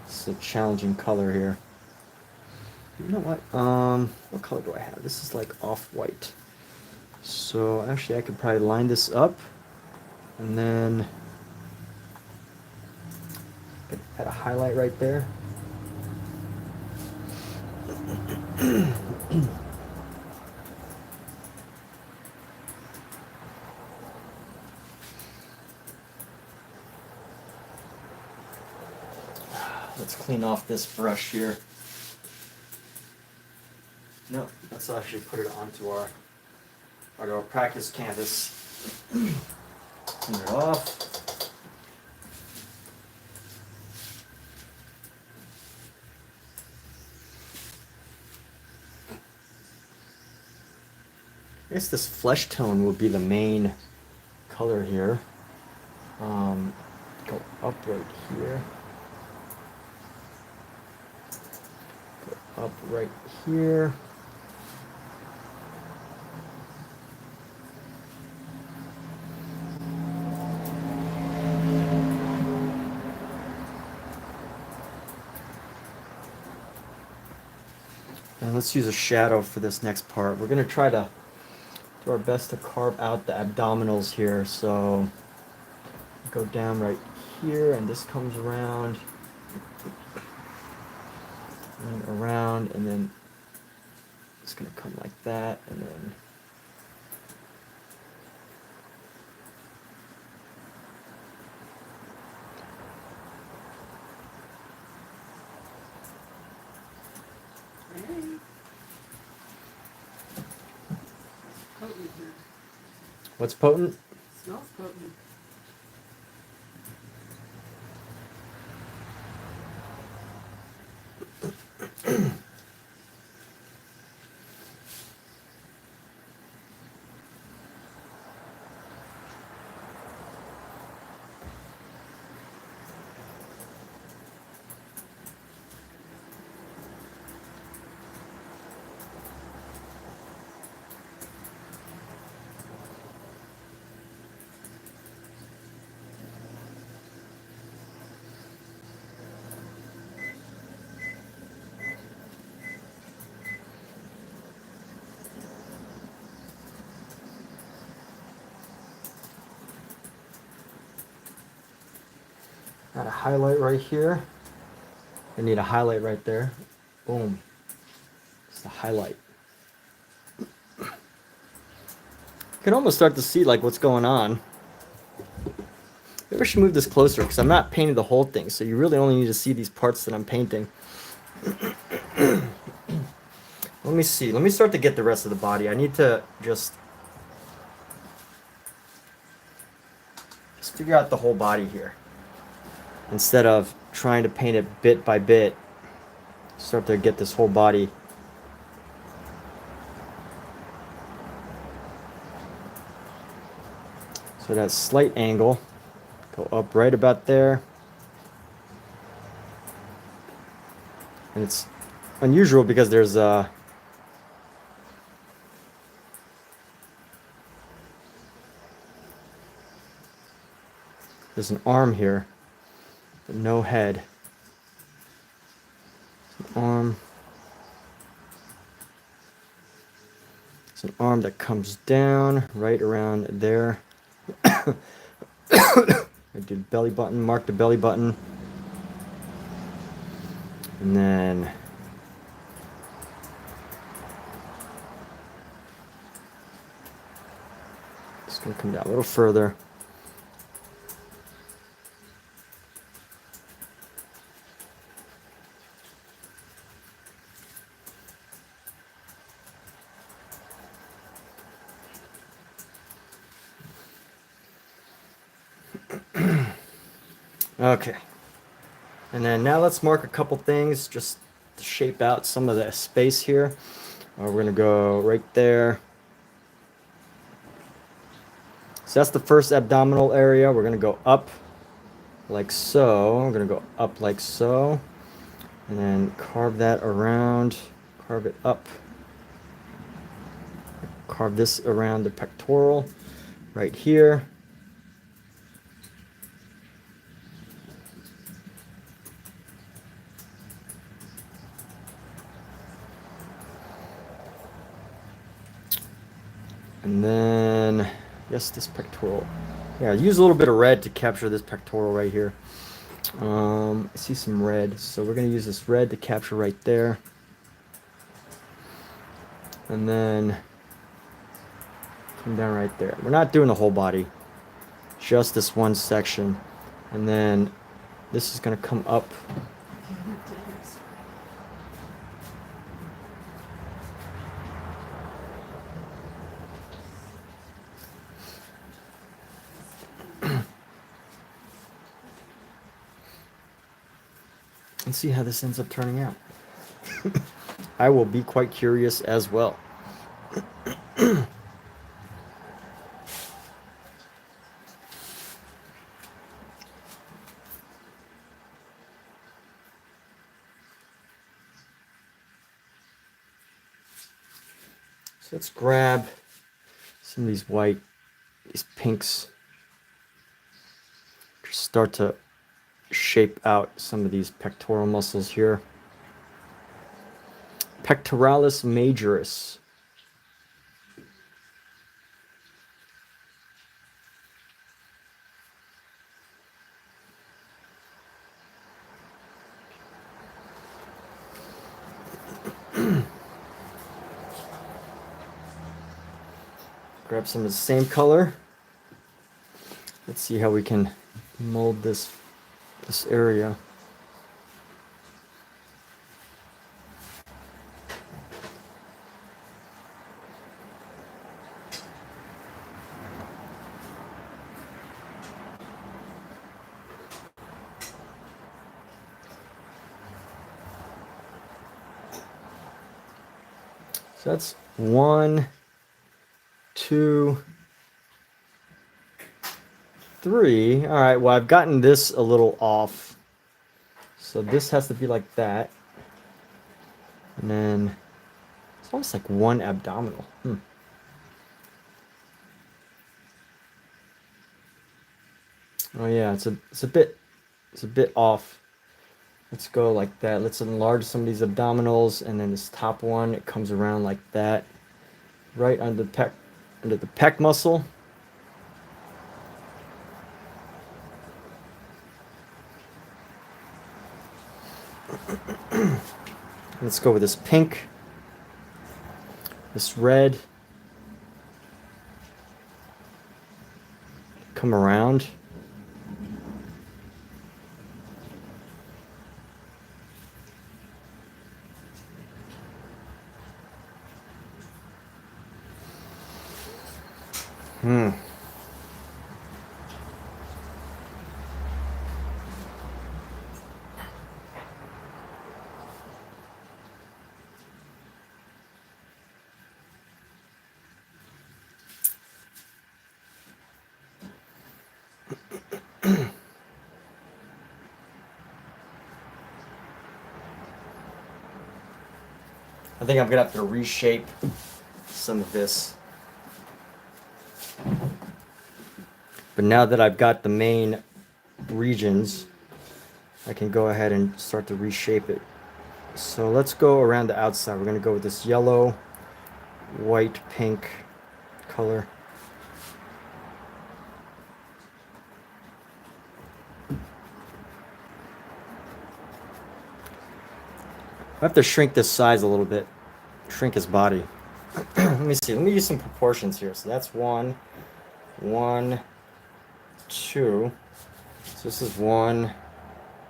It's a challenging color here. You know what color do I have? This is like off-white. So actually I could probably line this up and then add a highlight right there. Let's clean off this brush here. No, let's actually put it onto our practice canvas. Clean it off. I guess this flesh tone will be the main color here. Go up right here. Go up right here. let's use a shadow for this next part. We're going to try to do our best to carve out the abdominals here. So go down right here, and this comes around and around, and then it's going to come like that, and then Potent here. what's potent? Smells potent. Got a highlight right here. I need a highlight right there. Boom. It's the highlight. You can almost start to see like what's going on. Maybe I should move this closer because I'm not painting the whole thing, so you really only need to see these parts that I'm painting. Let me see. Let me start to get the rest of the body. I need to just figure out the whole body here. Instead of trying to paint it bit by bit, start to get this whole body. So that slight angle, go up right about there. And it's unusual because there's an arm here, but no head. It's an arm. It's an arm that comes down right around there. I did belly button, mark the belly button. And then it's going to come down a little further. Okay, and then now let's mark a couple things just to shape out some of the space here. We're gonna go right there. So that's the first abdominal area. We're gonna go up like so. We're gonna go up like so, and then carve that around, carve it up. Carve this around the pectoral right here. And then, yes, this pectoral. Yeah, use a little bit of red to capture this pectoral right here. I see some red, so we're going to use this red to capture right there. And then come down right there. We're not doing the whole body, just this one section. And then this is going to come up. And see how this ends up turning out. I will be quite curious as well. So let's grab some of these these pinks. Just start to shape out some of these pectoral muscles here. pectoralis majoris. Grab some of the same color. Let's see how we can mold this area. So that's 1, 2, 3. All right, well, I've gotten this a little off. So this has to be like that. And then it's almost like 1 abdominal. Oh yeah, it's a bit off. Let's go like that. Let's enlarge some of these abdominals, and then this top one, it comes around like that, right under the pec muscle. Let's go with this pink, this red. Come around. I think I'm gonna have to reshape some of this. But now that I've got the main regions, I can go ahead and start to reshape it. So let's go around the outside. We're gonna go with this yellow, white, pink color. I have to shrink this size a little bit, shrink his body. Let me see, let me use some proportions here. So that's 1, 1, 2. So this is 1,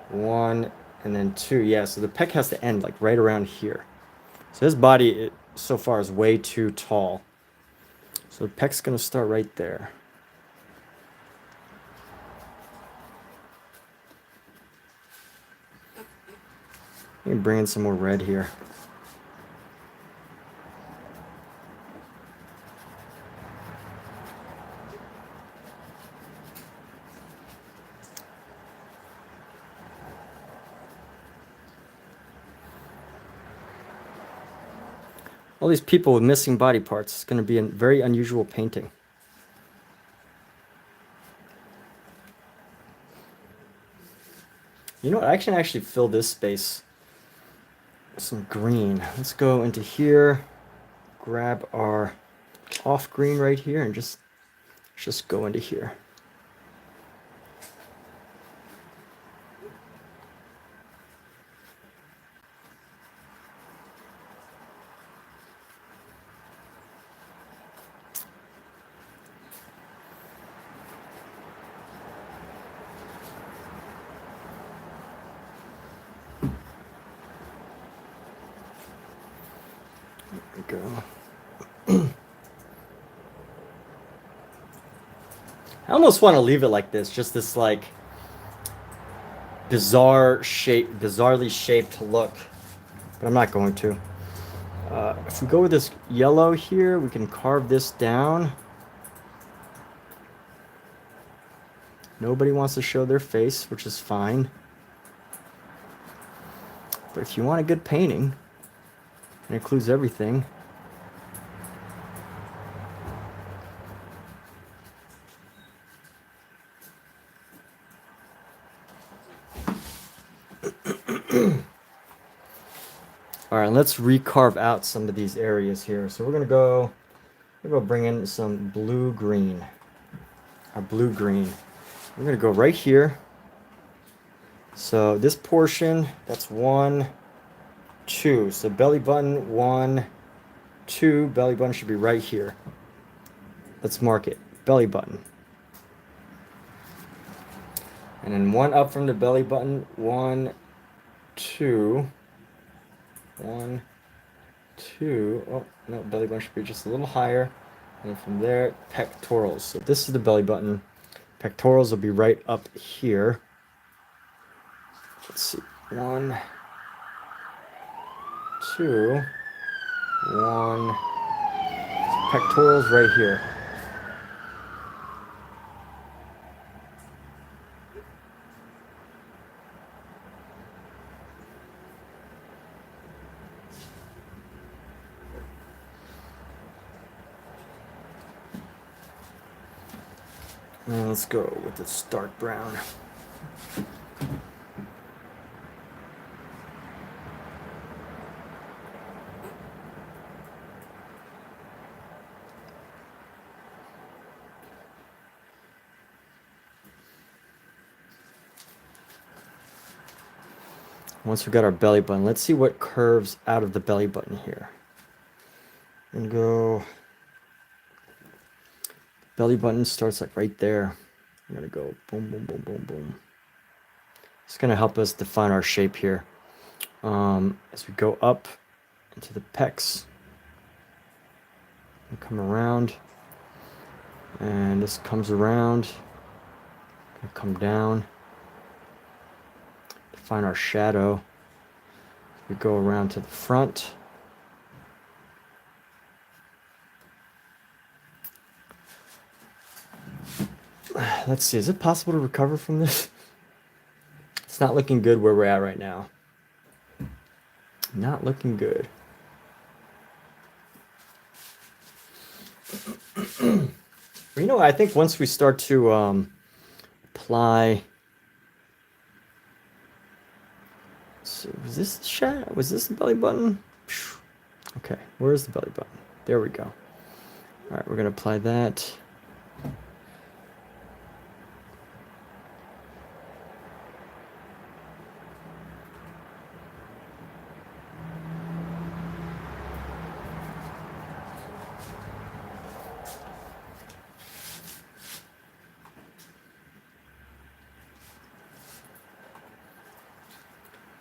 1, and then 2. Yeah, so the pec has to end like right around here. So his body so far is way too tall. So the pec's gonna start right there. Let me bring in some more red here. All these people with missing body parts. It's going to be a very unusual painting. You know what? I can actually fill this space with some green. Let's go into here, grab our off green right here, and just go into here. Go. I almost want to leave it like this, just this like bizarrely shaped look, but I'm not going to. If we go with this yellow here, we can carve this down. Nobody wants to show their face, which is fine. But if you want a good painting, it includes everything. All right, let's recarve out some of these areas here. So we're gonna go bring in some blue green. Our blue green. We're gonna go right here. So this portion, that's 1, 2. So belly button 1, 2. Belly button should be right here. Let's mark it. Belly button. And then 1 up from the belly button. 1, 2. 1, 2. Oh no, belly button should be just a little higher. And from there, pectorals. So this is the belly button. Pectorals will be right up here. Let's see. 1, 2. 1. Pectorals right here. And let's go with this dark brown. Once we've got our belly button, let's see what curves out of the belly button here. And go. Belly button starts like right there. I'm gonna go boom, boom, boom, boom, boom. It's gonna help us define our shape here. As we go up into the pecs, and come around, and this comes around, gonna come down. Define our shadow. We go around to the front. Let's see, is it possible to recover from this? It's not looking good where we're at right now. Not looking good. You know, I think once we start to apply. So was this the shadow? Was this the belly button? Okay, where's the belly button? There we go. All right, we're gonna apply that.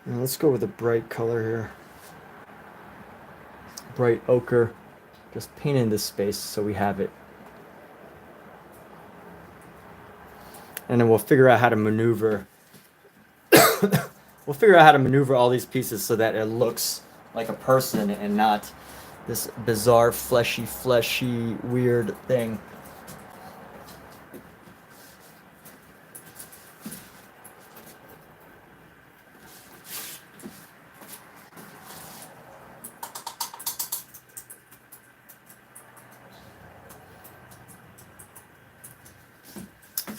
Now let's go with a bright color here. Bright ochre. Just paint in this space so we have it. And then we'll figure out how to maneuver. We'll figure out how to maneuver all these pieces so that it looks like a person and not this bizarre, fleshy, weird thing.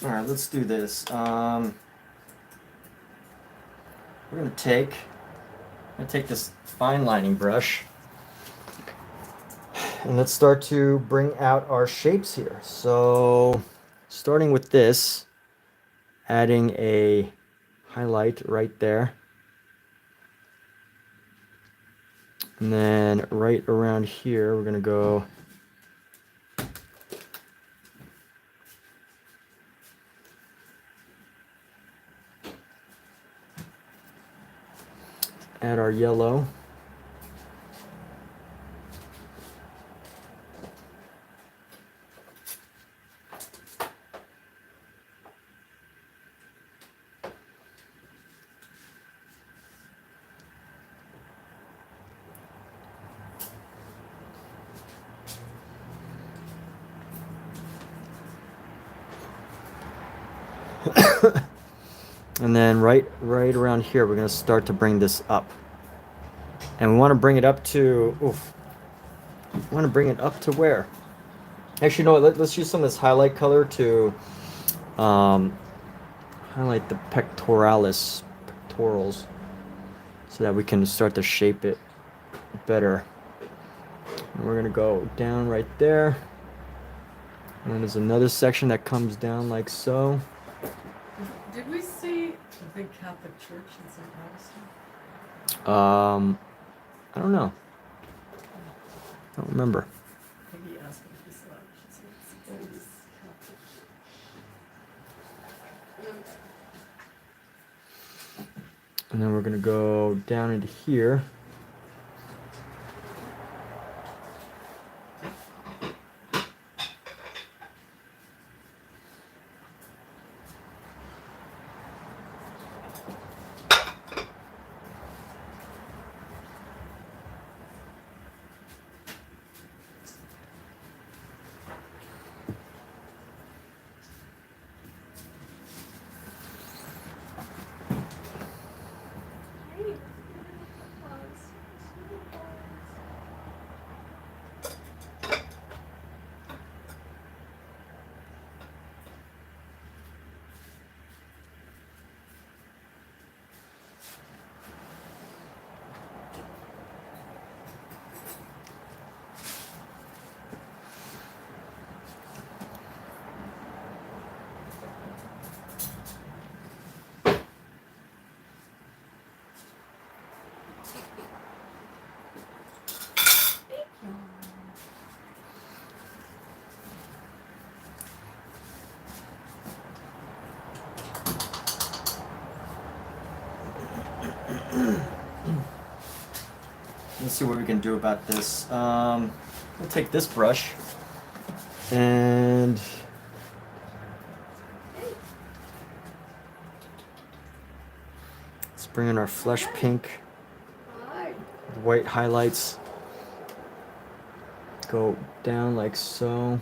All right, let's do this. We're gonna take this fine lining brush and let's start to bring out our shapes here. So, starting with this, adding a highlight right there, and then right around here, we're gonna go. Add our yellow. And then right around here, we're going to start to bring this up. And we want to bring it up to, we want to bring it up to where? Actually, no, let's use some of this highlight color to highlight the pectorals, so that we can start to shape it better. And we're gonna go down right there. And then there's another section that comes down like so. Did we see a big Catholic church in St. Augustine? I don't know. I don't remember. Maybe ask him if he saw it. She said it's always Catholic. And then we're gonna go down into here. Let's see what we can do about this. We'll take this brush and let's bring in our flesh pink, white highlights. Go down like so.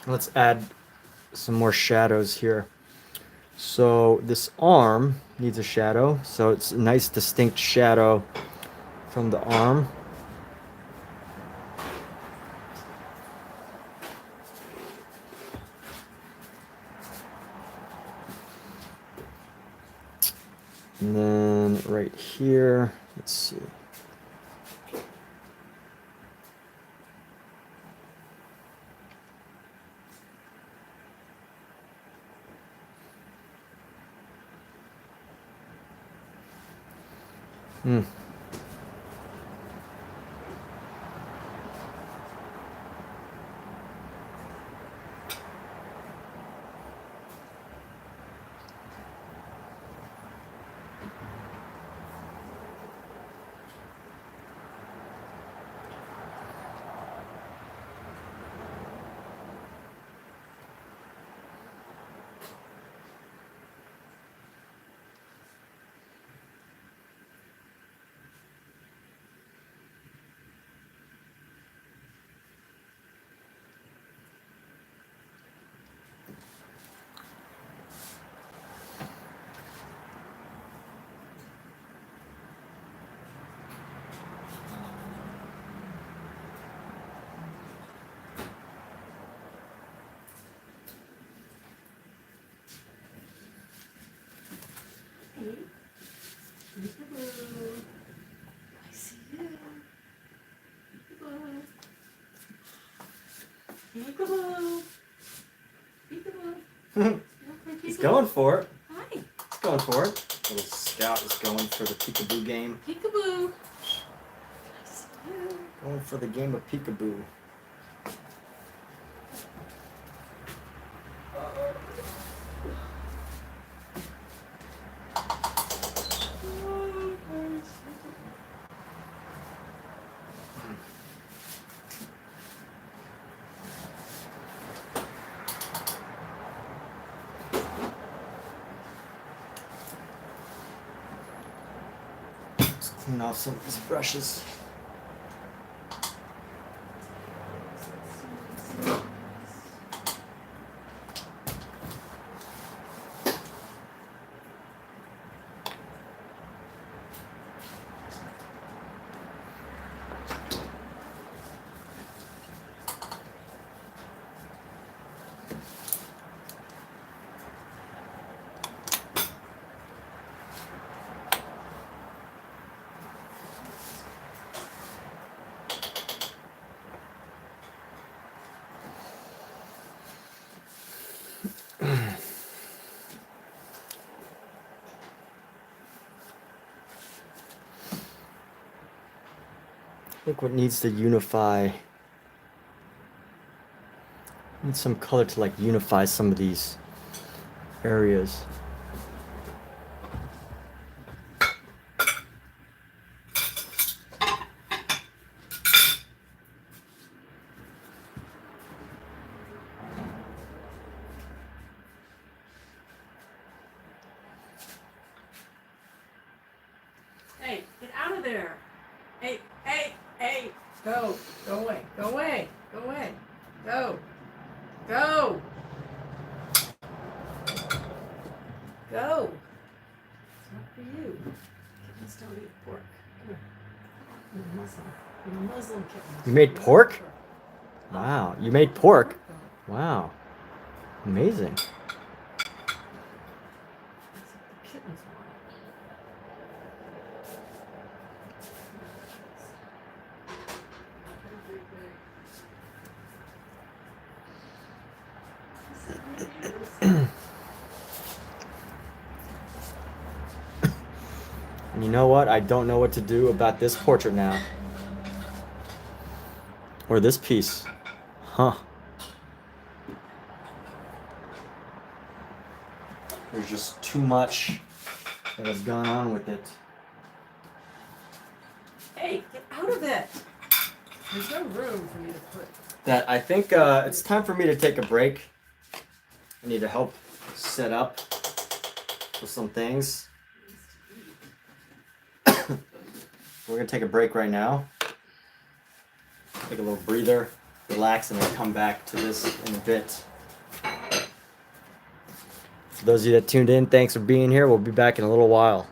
Let's add some more shadows here. So this arm needs a shadow, so it's a nice distinct shadow from the arm. And then right here, let's see. Hmm. I see you. Peekaboo. Peekaboo. He's going for it. Hi. He's going for it. Little scout is going for the peekaboo game. Peekaboo. I see you. Going for the game of peekaboo. clean off some of these brushes. I think what needs to unify, need some color to like unify some of these areas. Hey, get out of there. Hey, hey, hey. Go. Go away. Go away. Go away. Go. Go. Go. It's not for you. Kittens don't eat pork. Come here. You're a Muslim. You're a Muslim kitten. You made pork? Wow, you made pork? Wow, amazing. That's what the kittens want. And you know what? I don't know what to do about this portrait now. Or this piece. Huh. There's just too much that has gone on with it. Hey, get out of it. There's no room for me to put. That I think it's time for me to take a break. I need to help set up for some things. We're gonna take a break right now. Take a little breather, relax, and then come back to this in a bit. For those of you that tuned in, thanks for being here. We'll be back in a little while.